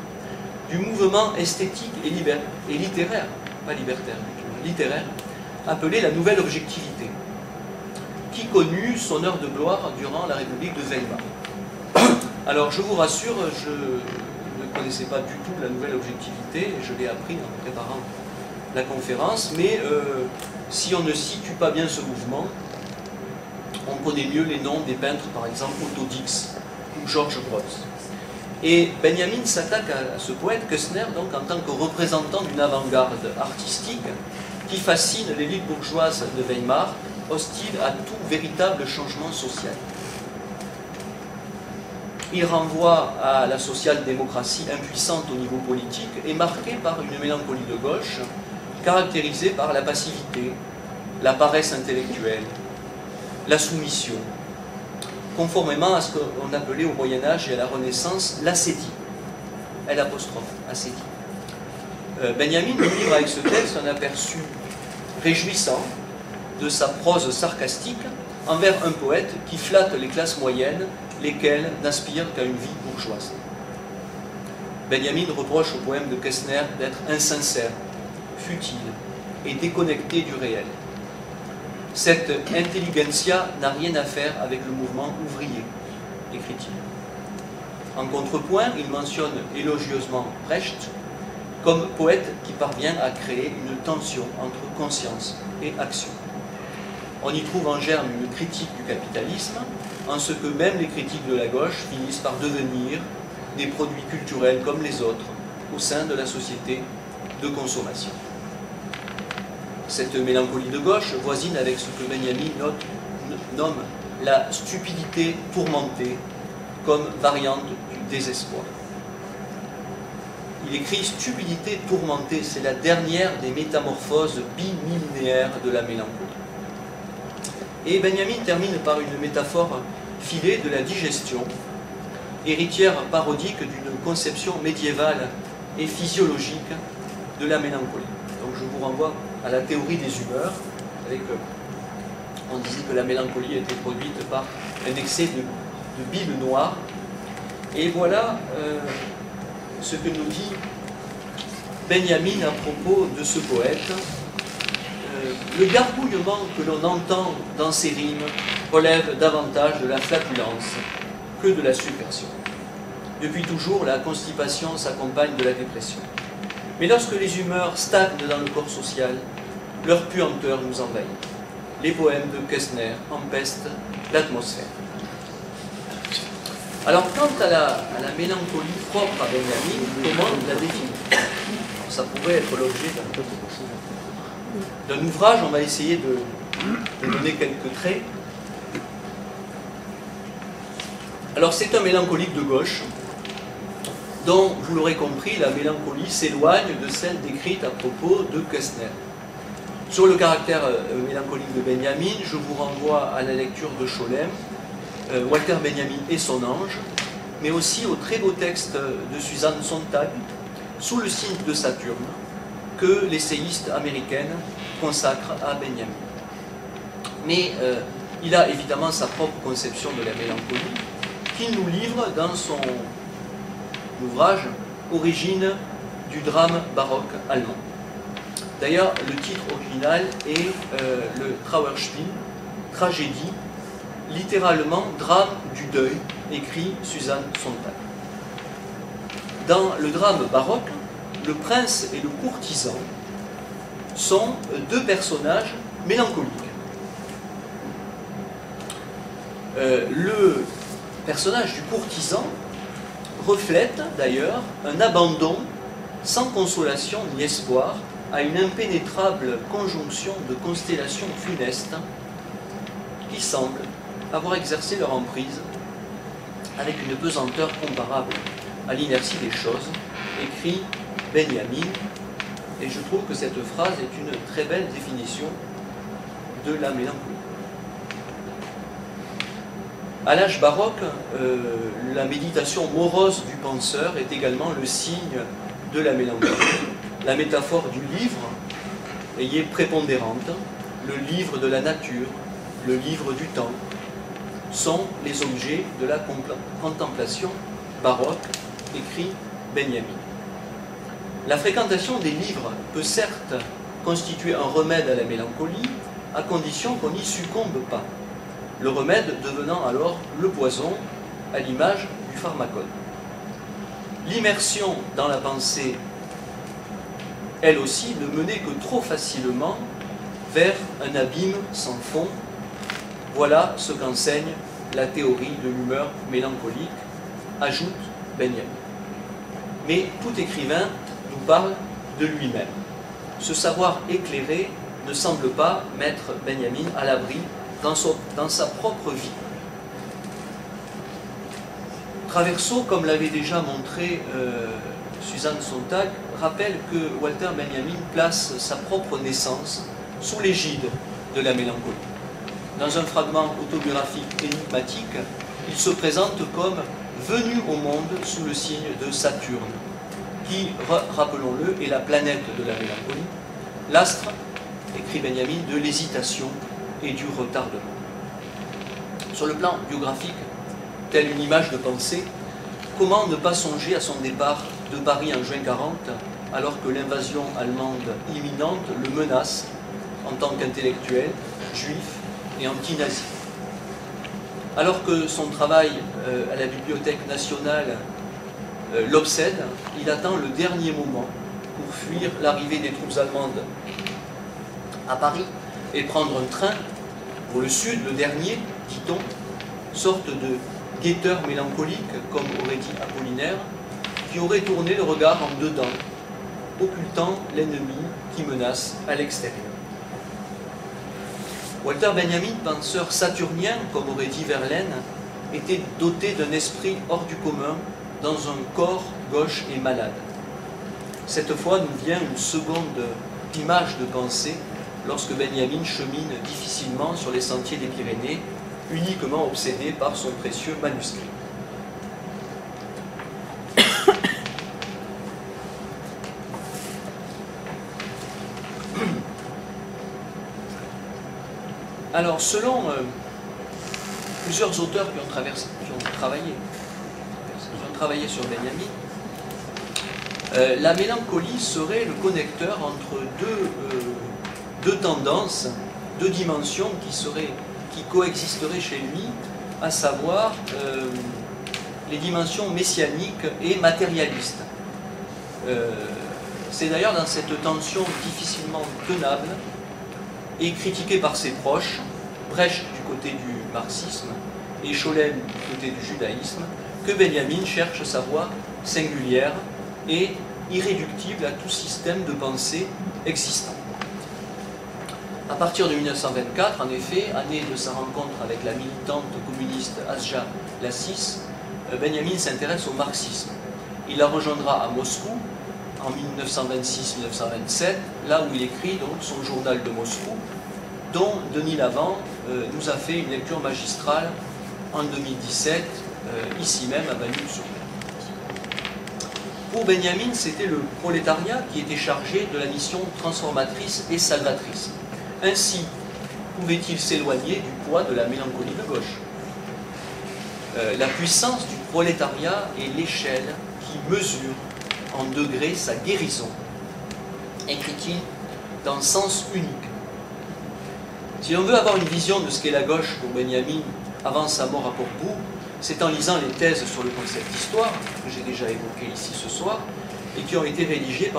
S1: du mouvement esthétique et littéraire, pas libertaire, mais littéraire, appelé la Nouvelle Objectivité, qui connut son heure de gloire durant la République de Weimar. Alors, je vous rassure, je ne connaissais pas du tout la Nouvelle Objectivité, je l'ai appris en préparant la conférence, mais si on ne situe pas bien ce mouvement, on connaît mieux les noms des peintres, par exemple Otto Dix ou Georges Grosz. Et Benjamin s'attaque à ce poète Kästner donc en tant que représentant d'une avant-garde artistique qui fascine l'élite bourgeoise de Weimar, hostile à tout véritable changement social. Il renvoie à la social-démocratie impuissante au niveau politique et marquée par une mélancolie de gauche caractérisée par la passivité, la paresse intellectuelle, la soumission, conformément à ce qu'on appelait au Moyen-Âge et à la Renaissance l'ascétie, L', ascétie. Benjamin nous livre avec ce texte un aperçu réjouissant de sa prose sarcastique envers un poète qui flatte les classes moyennes, lesquelles n'aspirent qu'à une vie bourgeoise. Benjamin reproche au poème de Kästner d'être insincère, futile et déconnecté du réel. Cette intelligentsia n'a rien à faire avec le mouvement ouvrier, écrit-il. En contrepoint, il mentionne élogieusement Brecht comme poète qui parvient à créer une tension entre conscience et action. On y trouve en germe une critique du capitalisme, en ce que même les critiques de la gauche finissent par devenir des produits culturels comme les autres au sein de la société de consommation. Cette mélancolie de gauche voisine avec ce que Benjamin nomme la stupidité tourmentée comme variante du désespoir. Il écrit « Stupidité tourmentée », c'est la dernière des métamorphoses bimillénaires de la mélancolie. Et Benjamin termine par une métaphore filée de la digestion, héritière parodique d'une conception médiévale et physiologique de la mélancolie. Donc je vous renvoie à la théorie des humeurs. On disait que la mélancolie était produite par un excès de bile noire. Et voilà ce que nous dit Benjamin à propos de ce poète. Le gargouillement que l'on entend dans ces rimes relève davantage de la flatulence que de la subversion. Depuis toujours, la constipation s'accompagne de la dépression. Mais lorsque les humeurs stagnent dans le corps social, leur puanteur nous envahit. Les poèmes de Kästner empestent l'atmosphère. Alors, quant à la mélancolie propre à Benjamin, comment la définir? Ça pourrait être l'objet d'un ouvrage, on va essayer de donner quelques traits. Alors, c'est un mélancolique de gauche, dont, vous l'aurez compris, la mélancolie s'éloigne de celle décrite à propos de Kästner. Sur le caractère mélancolique de Benjamin, je vous renvoie à la lecture de Scholem, Walter Benjamin et son ange, mais aussi au très beau texte de Suzanne Sontag, sous le signe de Saturne que l'essayiste américaine consacre à Benjamin. Mais il a évidemment sa propre conception de la mélancolie qu'il nous livre dans son ouvrage « Origine du drame baroque allemand ». D'ailleurs, le titre original est le Trauerspiel, tragédie, littéralement drame du deuil, écrit Susanne Sontag. Dans le drame baroque, le prince et le courtisan sont deux personnages mélancoliques. Le personnage du courtisan reflète d'ailleurs un abandon sans consolation ni espoir à une impénétrable conjonction de constellations funestes qui semblent avoir exercé leur emprise avec une pesanteur comparable à l'inertie des choses, écrit Benjamin, et je trouve que cette phrase est une très belle définition de la mélancolie. À l'âge baroque, la méditation morose du penseur est également le signe de la mélancolie. La métaphore du livre y est prépondérante. Le livre de la nature, le livre du temps, sont les objets de la contemplation baroque, écrit Benjamin. La fréquentation des livres peut certes constituer un remède à la mélancolie, à condition qu'on n'y succombe pas. Le remède devenant alors le poison, à l'image du pharmacone. L'immersion dans la pensée, elle aussi, ne menait que trop facilement vers un abîme sans fond. Voilà ce qu'enseigne la théorie de l'humeur mélancolique, ajoute Benjamin. Mais tout écrivain nous parle de lui-même. Ce savoir éclairé ne semble pas mettre Benjamin à l'abri dans sa propre vie. Traverso, comme l'avait déjà montré Susanne Sontag, rappelle que Walter Benjamin place sa propre naissance sous l'égide de la mélancolie. Dans un fragment autobiographique énigmatique, il se présente comme venu au monde sous le signe de Saturne, qui, rappelons-le, est la planète de la mélancolie, l'astre, écrit Benjamin, de l'hésitation et du retardement. Sur le plan biographique, telle une image de pensée, comment ne pas songer à son départ de Paris en juin 40, alors que l'invasion allemande imminente le menace en tant qu'intellectuel, juif et anti-nazi. Alors que son travail à la Bibliothèque nationale l'obsède, il attend le dernier moment pour fuir l'arrivée des troupes allemandes à Paris et prendre un train pour le sud, le dernier, dit-on, sorte de guetteur mélancolique, comme aurait dit Apollinaire, qui aurait tourné le regard en dedans, occultant l'ennemi qui menace à l'extérieur. Walter Benjamin, penseur saturnien, comme aurait dit Verlaine, était doté d'un esprit hors du commun dans un corps gauche et malade. Cette fois nous vient une seconde image de pensée lorsque Benjamin chemine difficilement sur les sentiers des Pyrénées, uniquement obsédé par son précieux manuscrit. Alors, selon plusieurs auteurs qui ont travaillé sur Benjamin, la mélancolie serait le connecteur entre deux tendances, deux dimensions qui coexisteraient chez lui, à savoir les dimensions messianiques et matérialistes. C'est d'ailleurs dans cette tension difficilement tenable et critiquée par ses proches, Brecht du côté du marxisme et Scholem du côté du judaïsme, que Benjamin cherche sa voie singulière et irréductible à tout système de pensée existant. À partir de 1924, en effet, année de sa rencontre avec la militante communiste Asja Lassis, Benjamin s'intéresse au marxisme. Il la rejoindra à Moscou en 1926-1927, là où il écrit donc son journal de Moscou, dont Denis Lavant nous a fait une lecture magistrale en 2017, ici même à Banu-sur-Mer. Pour Benjamin, c'était le prolétariat qui était chargé de la mission transformatrice et salvatrice. Ainsi, pouvait-il s'éloigner du poids de la mélancolie de gauche? La puissance du prolétariat est l'échelle qui mesure en degrés sa guérison, écrit-il dans Sens unique. Si l'on veut avoir une vision de ce qu'est la gauche pour Benjamin avant sa mort à Portbou, c'est en lisant les thèses sur le concept d'histoire, que j'ai déjà évoqué ici ce soir, et qui ont été rédigées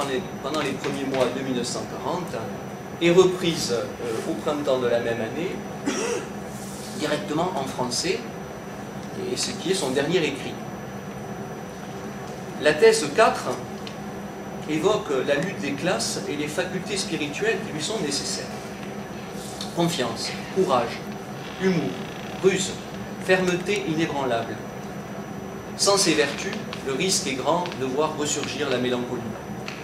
S1: pendant les premiers mois de 1940 et reprises au printemps de la même année, directement en français, et ce qui est son dernier écrit. La thèse 4 évoque la lutte des classes et les facultés spirituelles qui lui sont nécessaires. Confiance, courage, humour, ruse, fermeté inébranlable. Sans ces vertus, le risque est grand de voir ressurgir la mélancolie,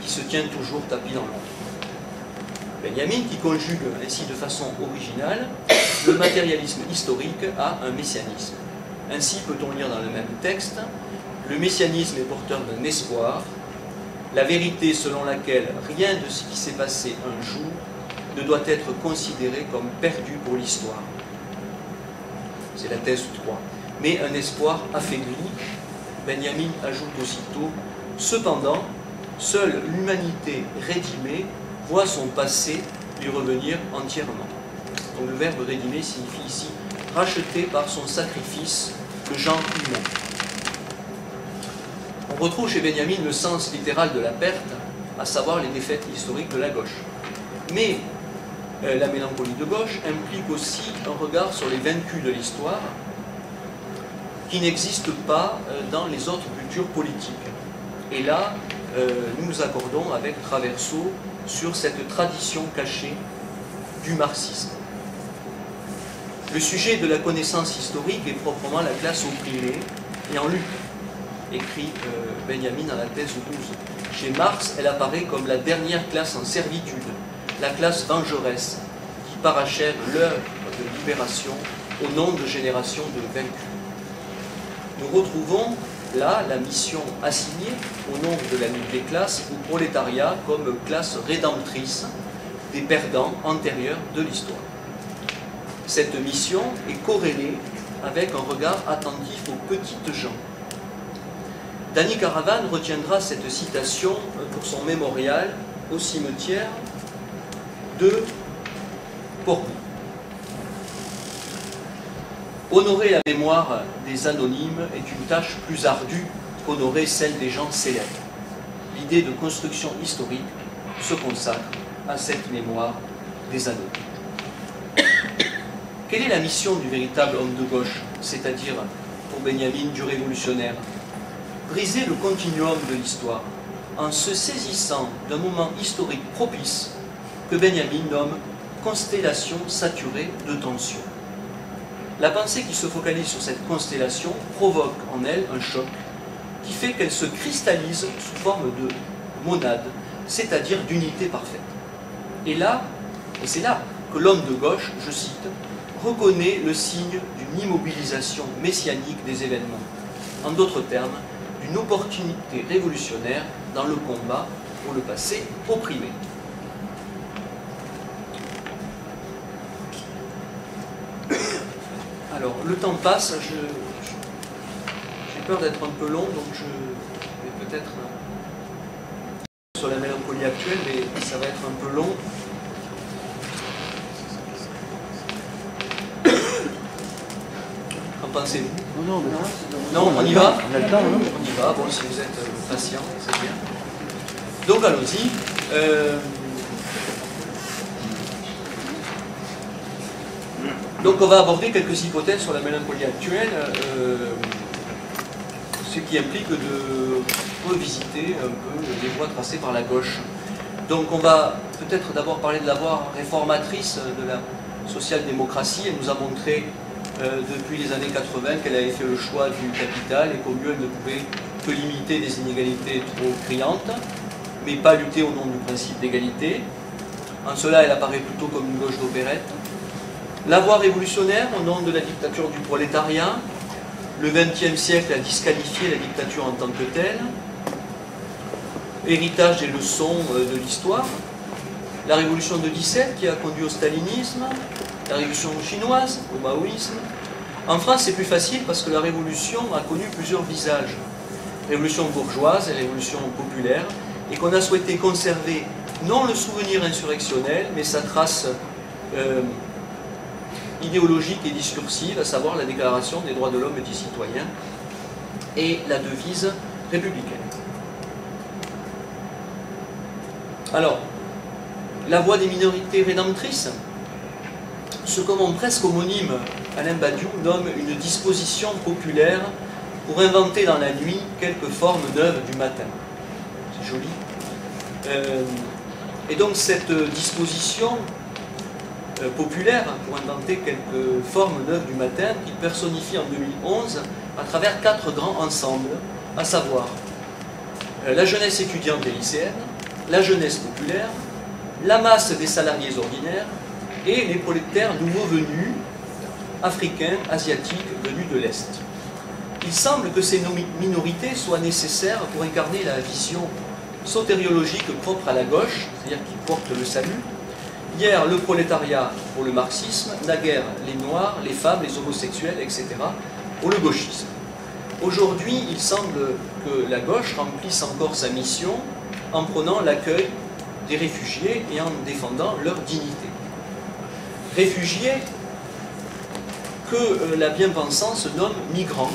S1: qui se tient toujours tapie dans l'ombre. Benjamin qui conjugue ainsi de façon originale le matérialisme historique à un messianisme. Ainsi peut-on lire dans le même texte: le messianisme est porteur d'un espoir, la vérité selon laquelle rien de ce qui s'est passé un jour ne doit être considéré comme perdu pour l'histoire. C'est la thèse 3. Mais un espoir affaibli, Benjamin ajoute aussitôt: cependant, seule l'humanité rédimée voit son passé lui revenir entièrement. Donc le verbe rédimer signifie ici racheter par son sacrifice le genre humain. On retrouve chez Benjamin le sens littéral de la perte, à savoir les défaites historiques de la gauche. Mais la mélancolie de gauche implique aussi un regard sur les vaincus de l'histoire qui n'existent pas dans les autres cultures politiques. Et là, nous nous accordons avec Traverso sur cette tradition cachée du marxisme. Le sujet de la connaissance historique est proprement la classe opprimée et en lutte, écrit Benjamin dans la thèse 12. Chez Marx, elle apparaît comme la dernière classe en servitude, la classe vengeresse, qui parachève l'œuvre de libération au nom de générations de vaincus. Nous retrouvons là la mission assignée au nom de la lutte des classes au prolétariat comme classe rédemptrice des perdants antérieurs de l'histoire. Cette mission est corrélée avec un regard attentif aux petites gens. Dany Caravane retiendra cette citation pour son mémorial au cimetière de Portbou. Honorer la mémoire des anonymes est une tâche plus ardue qu'honorer celle des gens célèbres. L'idée de construction historique se consacre à cette mémoire des anonymes. Quelle est la mission du véritable homme de gauche, c'est-à-dire, pour Benjamin, du révolutionnaire? Briser le continuum de l'histoire en se saisissant d'un moment historique propice que Benjamin nomme constellation saturée de tensions. La pensée qui se focalise sur cette constellation provoque en elle un choc qui fait qu'elle se cristallise sous forme de monade, c'est-à-dire d'unité parfaite. Et c'est là que l'homme de gauche, je cite, reconnaît le signe d'une immobilisation messianique des événements. En d'autres termes, d'une opportunité révolutionnaire dans le combat pour le passé opprimé. Alors, le temps passe, j'ai peur d'être un peu long, donc je vais peut-être sur la mélancolie actuelle, mais ça va être un peu long. Qu'en pensez-vous? Non, on y va? On a le temps, non? On y va, bon, si vous êtes patient, c'est bien. Donc, allons-y. Donc on va aborder quelques hypothèses sur la mélancolie actuelle, ce qui implique de revisiter un peu les voies tracées par la gauche. Donc on va peut-être d'abord parler de la voie réformatrice de la social-démocratie. Elle nous a montré depuis les années 80 qu'elle avait fait le choix du capital et qu'au mieux elle ne pouvait que limiter des inégalités trop criantes, mais pas lutter au nom du principe d'égalité. En cela, elle apparaît plutôt comme une gauche d'opérette. La voie révolutionnaire, au nom de la dictature du prolétariat, le XXe siècle a disqualifié la dictature en tant que telle. héritage des leçons de l'histoire, la révolution de 17 qui a conduit au stalinisme, la révolution chinoise, au maoïsme. En France, c'est plus facile parce que la révolution a connu plusieurs visages. Révolution bourgeoise et révolution populaire, et qu'on a souhaité conserver non le souvenir insurrectionnel, mais sa trace idéologique et discursive, à savoir la déclaration des droits de l'homme et du citoyen, et la devise républicaine. Alors, la voix des minorités rédemptrices, ce que mon presque homonyme Alain Badiou nomme une disposition populaire pour inventer dans la nuit quelques formes neuves du matin. C'est joli. Et donc cette disposition populaire pour inventer quelques formes neuves du matin, il personnifie en 2011 à travers 4 grands ensembles, à savoir la jeunesse étudiante et lycéenne, la jeunesse populaire, la masse des salariés ordinaires et les prolétaires nouveaux venus, africains, asiatiques, venus de l'Est. Il semble que ces minorités soient nécessaires pour incarner la vision sotériologique propre à la gauche, c'est-à-dire qui porte le salut. Hier, le prolétariat pour le marxisme, naguère les noirs, les femmes, les homosexuels, etc. pour le gauchisme. Aujourd'hui, il semble que la gauche remplisse encore sa mission en prenant l'accueil des réfugiés et en défendant leur dignité. Réfugiés que la bien-pensance nomme migrants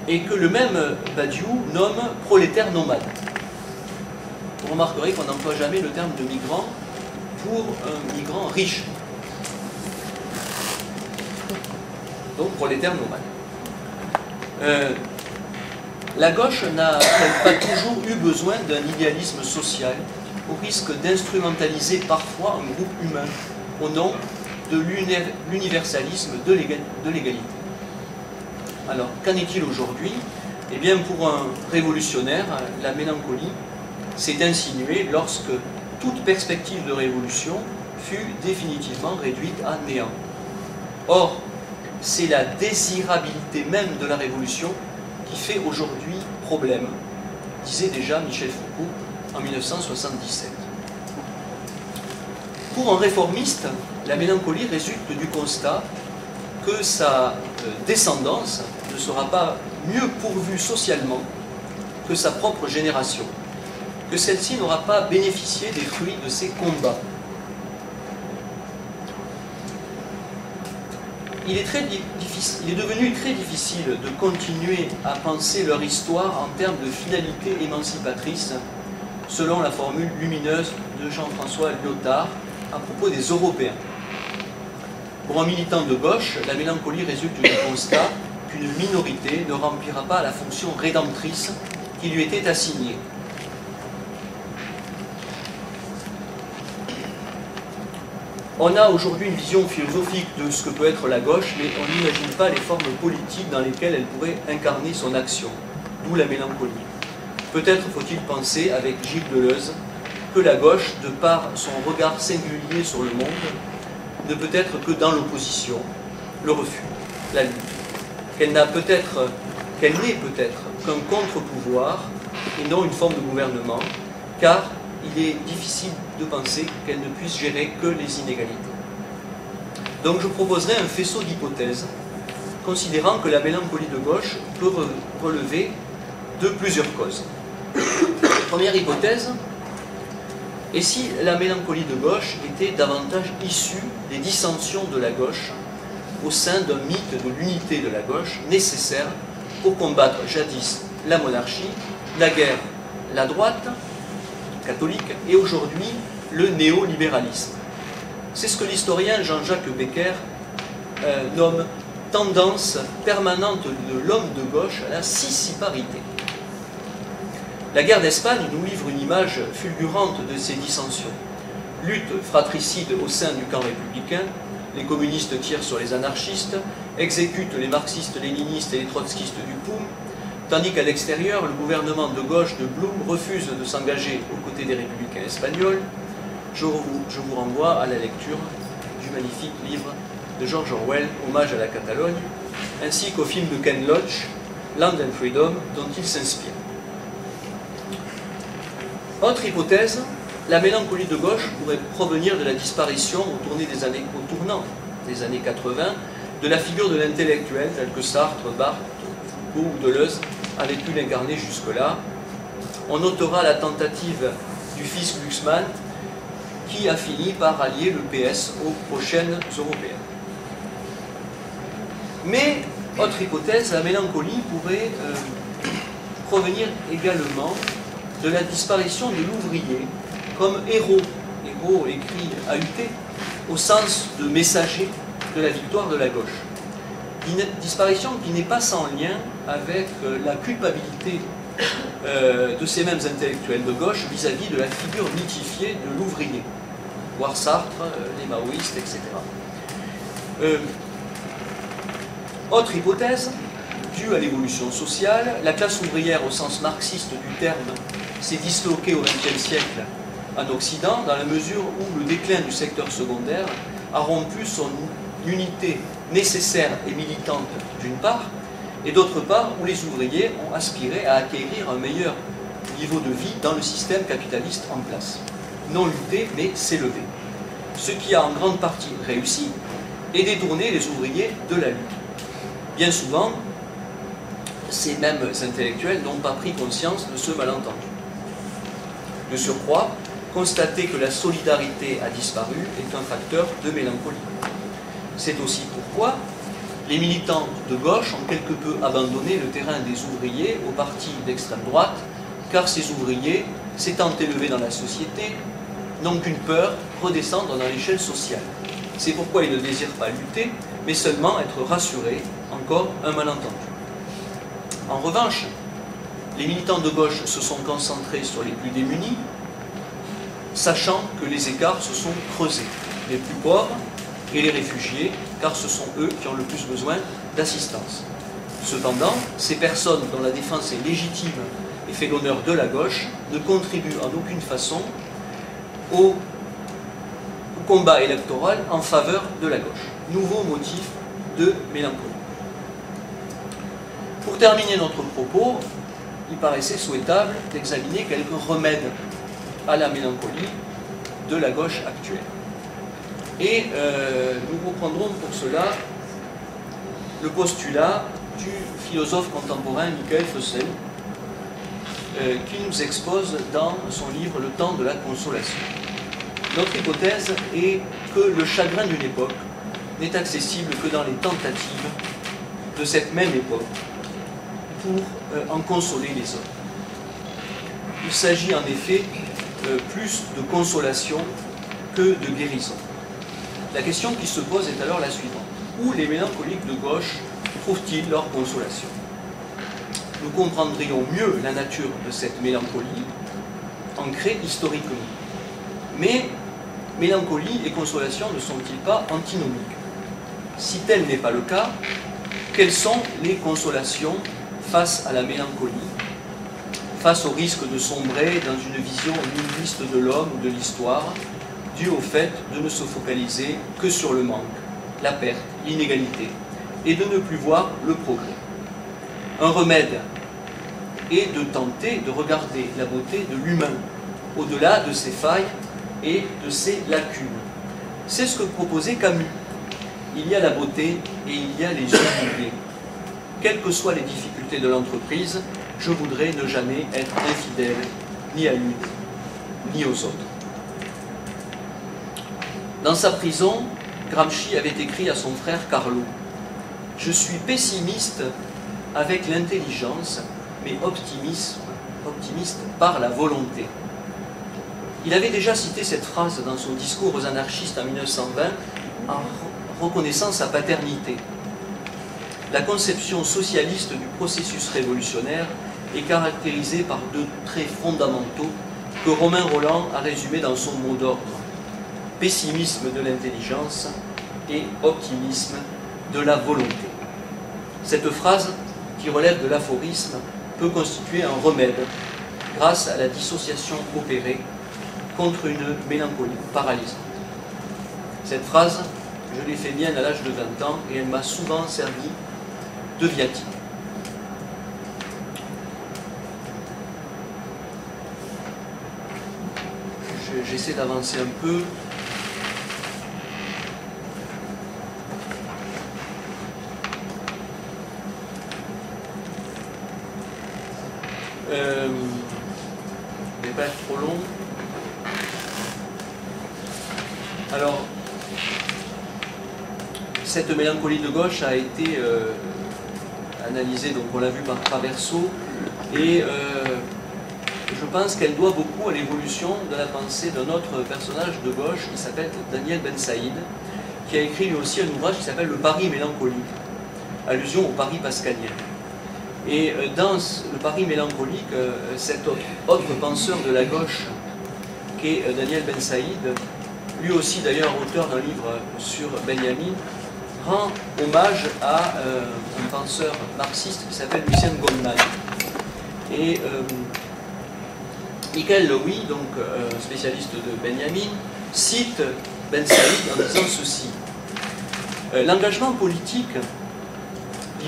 S1: et que le même Badiou nomme prolétaires nomades. Vous remarquerez qu'on n'emploie jamais le terme de migrant pour un migrant riche. Donc prolétaire nomade. La gauche n'a-t-elle pas toujours eu besoin d'un idéalisme social au risque d'instrumentaliser parfois un groupe humain au nom de l'universalisme de l'égalité? Alors, qu'en est-il aujourd'hui? Eh bien, pour un révolutionnaire, la mélancolie s'est insinuée lorsque toute perspective de révolution fut définitivement réduite à néant. Or, c'est la désirabilité même de la révolution qui fait aujourd'hui problème, disait déjà Michel Foucault en 1977. Pour un réformiste, la mélancolie résulte du constat que sa descendance ne sera pas mieux pourvue socialement que sa propre génération, que celle-ci n'aura pas bénéficié des fruits de ses combats. Il est devenu très difficile de continuer à penser leur histoire en termes de finalité émancipatrice, selon la formule lumineuse de Jean-François Lyotard à propos des Européens. Pour un militant de gauche, la mélancolie résulte du constat qu'une minorité ne remplira pas la fonction rédemptrice qui lui était assignée. On a aujourd'hui une vision philosophique de ce que peut être la gauche, mais on n'imagine pas les formes politiques dans lesquelles elle pourrait incarner son action, d'où la mélancolie. Peut-être faut-il penser, avec Gilles Deleuze, que la gauche, de par son regard singulier sur le monde, ne peut être que dans l'opposition, le refus, la lutte. Qu'elle n'est peut-être qu'un contre-pouvoir et non une forme de gouvernement, car il est difficile de penser qu'elle ne puisse gérer que les inégalités. Donc je proposerai un faisceau d'hypothèses, considérant que la mélancolie de gauche peut relever de plusieurs causes. Première hypothèse, et si la mélancolie de gauche était davantage issue des dissensions de la gauche au sein d'un mythe de l'unité de la gauche nécessaire pour combattre jadis la monarchie, naguère la droite catholique et aujourd'hui le néolibéralisme. C'est ce que l'historien Jean-Jacques Becker nomme tendance permanente de l'homme de gauche à la sissiparité. La guerre d'Espagne nous livre une image fulgurante de ces dissensions. Lutte fratricide au sein du camp républicain, les communistes tirent sur les anarchistes, exécutent les marxistes-léninistes et les trotskistes du POUM, tandis qu'à l'extérieur, le gouvernement de gauche de Blum refuse de s'engager aux côtés des républicains espagnols. Je vous renvoie à la lecture du magnifique livre de George Orwell, Hommage à la Catalogne, ainsi qu'au film de Ken Loach, Land and Freedom, dont il s'inspire. Autre hypothèse, la mélancolie de gauche pourrait provenir de la disparition au tournant des années 80 de la figure de l'intellectuel tel que Sartre, Barthes, Foucault ou Deleuze avaient pu l'incarner jusque-là. On notera la tentative du fils Glucksmann qui a fini par allier le PS aux prochaines européennes. Mais, autre hypothèse, la mélancolie pourrait provenir également de la disparition de l'ouvrier comme héros écrit AUT, au sens de messager de la victoire de la gauche. Une disparition qui n'est pas sans lien avec la culpabilité de ces mêmes intellectuels de gauche vis-à-vis de la figure mythifiée de l'ouvrier, voire Sartre, les maoïstes, etc. Autre hypothèse, due à l'évolution sociale, la classe ouvrière au sens marxiste du terme s'est disloquée au XXe siècle en Occident, dans la mesure où le déclin du secteur secondaire a rompu son unité nécessaire et militante d'une part, et d'autre part où les ouvriers ont aspiré à acquérir un meilleur niveau de vie dans le système capitaliste en place. Non lutter, mais s'élever. Ce qui a en grande partie réussi et détourné les ouvriers de la lutte. Bien souvent, ces mêmes intellectuels n'ont pas pris conscience de ce malentendu. De surcroît, constater que la solidarité a disparu est un facteur de mélancolie. C'est aussi pourquoi les militants de gauche ont quelque peu abandonné le terrain des ouvriers au parti d'extrême droite, car ces ouvriers, s'étant élevés dans la société, n'ont qu'une peur, redescendre dans l'échelle sociale. C'est pourquoi ils ne désirent pas lutter, mais seulement être rassurés, encore un malentendu. En revanche, les militants de gauche se sont concentrés sur les plus démunis, sachant que les écarts se sont creusés. Les plus pauvres et les réfugiés, car ce sont eux qui ont le plus besoin d'assistance. Cependant, ces personnes dont la défense est légitime et fait l'honneur de la gauche ne contribuent en aucune façon au combat électoral en faveur de la gauche. Nouveau motif de mélancolie. Pour terminer notre propos, il paraissait souhaitable d'examiner quelques remèdes à la mélancolie de la gauche actuelle. Et nous reprendrons pour cela le postulat du philosophe contemporain Michael Fussell, qui nous expose dans son livre « Le temps de la consolation ». Notre hypothèse est que le chagrin d'une époque n'est accessible que dans les tentatives de cette même époque pour en consoler les autres. Il s'agit en effet plus de consolation que de guérison. La question qui se pose est alors la suivante. Où les mélancoliques de gauche trouvent-ils leur consolation? Nous comprendrions mieux la nature de cette mélancolie ancrée historiquement. Mais mélancolie et consolation ne sont-ils pas antinomiques? Si tel n'est pas le cas, quelles sont les consolations face à la mélancolie, face au risque de sombrer dans une vision nihiliste de l'homme ou de l'histoire, due au fait de ne se focaliser que sur le manque, la perte, l'inégalité, et de ne plus voir le progrès? Un remède est de tenter de regarder la beauté de l'humain, au-delà de ses failles et de ses lacunes. C'est ce que proposait Camus. Il y a la beauté et il y a les oubliés. Quelles que soient les difficultés de l'entreprise, je voudrais ne jamais être infidèle, ni à lui, ni aux autres. Dans sa prison, Gramsci avait écrit à son frère Carlo « Je suis pessimiste avec l'intelligence, mais optimiste par la volonté. » Il avait déjà cité cette phrase dans son discours aux anarchistes en 1920 en reconnaissant sa paternité. La conception socialiste du processus révolutionnaire est caractérisée par deux traits fondamentaux que Romain Rolland a résumés dans son mot d'ordre: pessimisme de l'intelligence et optimisme de la volonté. Cette phrase, qui relève de l'aphorisme, peut constituer un remède grâce à la dissociation opérée contre une mélancolie paralysante. Cette phrase, je l'ai fait bien à l'âge de 20 ans et elle m'a souvent servi de viatique. j'essaie d'avancer un peu. Je ne vais pas être trop long. Alors, cette mélancolie de gauche a été analysée, donc on l'a vu par Traverso, et je pense qu'elle doit beaucoup à l'évolution de la pensée d'un autre personnage de gauche qui s'appelle Daniel Ben Saïd, qui a écrit lui aussi un ouvrage qui s'appelle Le Paris mélancolique, allusion au Paris pascalien. Et dans le Paris mélancolique, cet autre penseur de la gauche, qui est Daniel Ben Saïd, lui aussi d'ailleurs auteur d'un livre sur Benjamin, rend hommage à un penseur marxiste qui s'appelle Lucien Goldman. Et Michael Lowy, donc spécialiste de Benjamin, cite Ben Saïd en disant ceci. L'engagement politique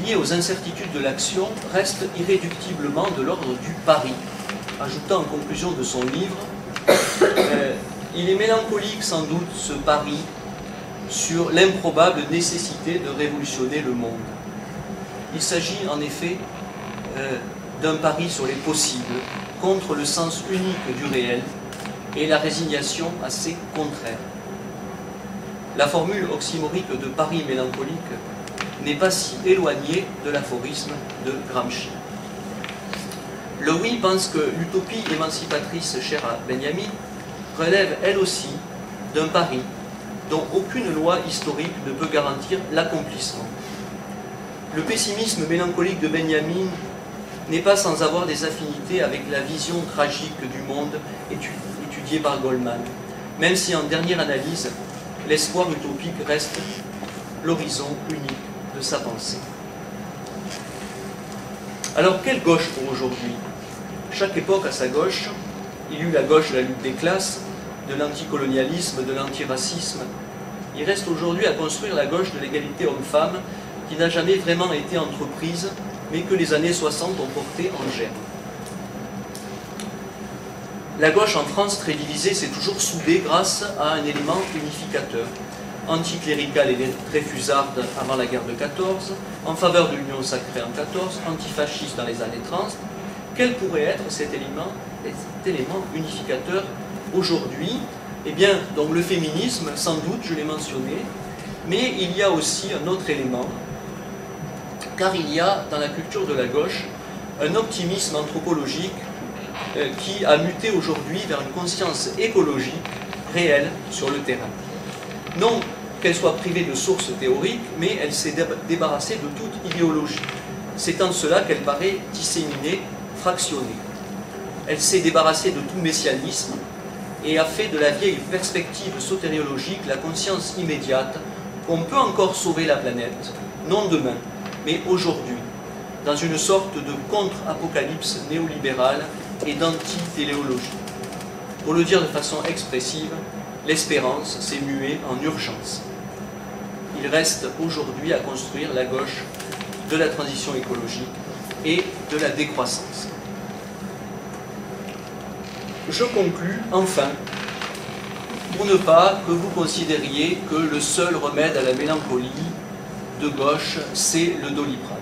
S1: lié aux incertitudes de l'action reste irréductiblement de l'ordre du pari, ajoutant en conclusion de son livre il est mélancolique sans doute ce pari sur l'improbable nécessité de révolutionner le monde. Il s'agit en effet d'un pari sur les possibles, contre le sens unique du réel et la résignation à ses contraires. La formule oxymorique de pari mélancolique n'est pas si éloignée de l'aphorisme de Gramsci. Lowy pense que l'utopie émancipatrice chère à Benjamin relève elle aussi d'un pari dont aucune loi historique ne peut garantir l'accomplissement. Le pessimisme mélancolique de Benjamin n'est pas sans avoir des affinités avec la vision tragique du monde étudiée par Goldman, même si en dernière analyse, l'espoir utopique reste l'horizon unique de sa pensée. Alors, quelle gauche pour aujourd'hui? Chaque époque a sa gauche. Il y eut la gauche de la lutte des classes, de l'anticolonialisme, de l'antiracisme. Il reste aujourd'hui à construire la gauche de l'égalité homme-femme, qui n'a jamais vraiment été entreprise, mais que les années 60 ont porté en germe. La gauche en France, très divisée, s'est toujours soudée grâce à un élément unificateur. Anticléricale et dreyfusarde avant la guerre de 14, en faveur de l'union sacrée en 14, antifasciste dans les années 30. Quel pourrait être cet élément unificateur aujourd'hui? Eh bien, donc le féminisme, sans doute, je l'ai mentionné, mais il y a aussi un autre élément, car il y a dans la culture de la gauche un optimisme anthropologique qui a muté aujourd'hui vers une conscience écologique réelle sur le terrain. Non qu'elle soit privée de sources théoriques, mais elle s'est débarrassée de toute idéologie. C'est en cela qu'elle paraît disséminée, fractionnée. Elle s'est débarrassée de tout messianisme et a fait de la vieille perspective sotériologique la conscience immédiate qu'on peut encore sauver la planète, non demain, mais aujourd'hui, dans une sorte de contre-apocalypse néolibérale et d'anti-téléologie. Pour le dire de façon expressive, l'espérance s'est muée en urgence. Il reste aujourd'hui à construire la gauche de la transition écologique et de la décroissance. Je conclus, enfin, pour ne pas que vous considériez que le seul remède à la mélancolie de gauche, c'est le Doliprane.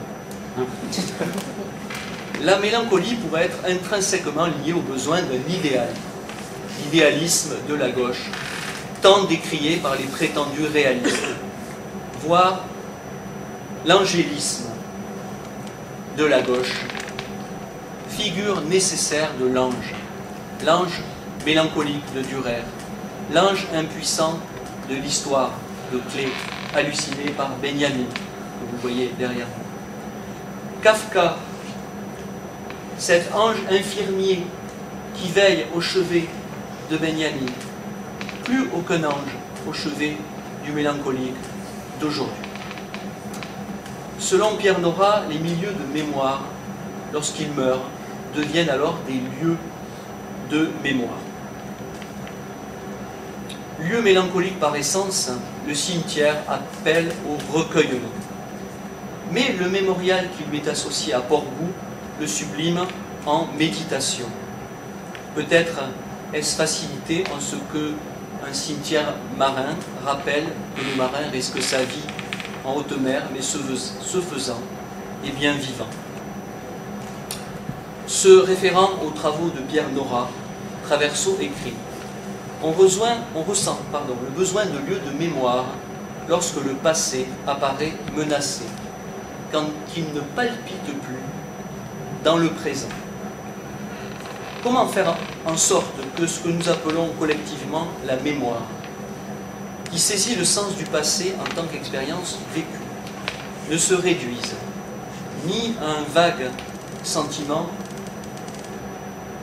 S1: La mélancolie pourrait être intrinsèquement liée au besoin d'un idéal, l'idéalisme de la gauche, tant décrié par les prétendus réalistes, voire l'angélisme de la gauche, figure nécessaire de l'ange, l'ange mélancolique de Dürer, l'ange impuissant de l'histoire de Klee, halluciné par Benjamin, que vous voyez derrière vous. Kafka, cet ange infirmier qui veille au chevet de Benjamin, plus aucun ange au chevet du mélancolique d'aujourd'hui. Selon Pierre Nora, les milieux de mémoire, lorsqu'ils meurent, deviennent alors des lieux de mémoire. Lieu mélancolique par essence, le cimetière appelle au recueillement. Mais le mémorial qui lui est associé à Port-Bou le sublime en méditation. Peut-être
S2: est-ce facilité en ce que un cimetière marin rappelle que le marin risque sa vie en haute mer, mais ce faisant est bien vivant. Se référant aux travaux de Pierre Nora, Traverso écrit « On ressent le besoin de lieux de mémoire lorsque le passé apparaît menacé, quand il ne palpite plus dans le présent. » Comment faire en sorte que ce que nous appelons collectivement la mémoire, qui saisit le sens du passé en tant qu'expérience vécue, ne se réduise ni à un vague sentiment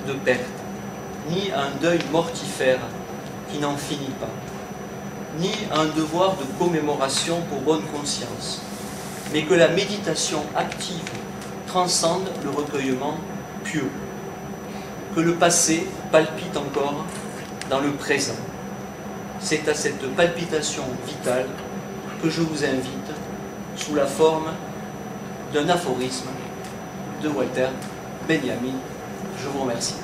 S2: de perte, ni à un deuil mortifère qui n'en finit pas, ni à un devoir de commémoration pour bonne conscience, mais que la méditation active transcende le recueillement pieux, que le passé palpite encore dans le présent. C'est à cette palpitation vitale que je vous invite sous la forme d'un aphorisme de Walter Benjamin. Je vous remercie.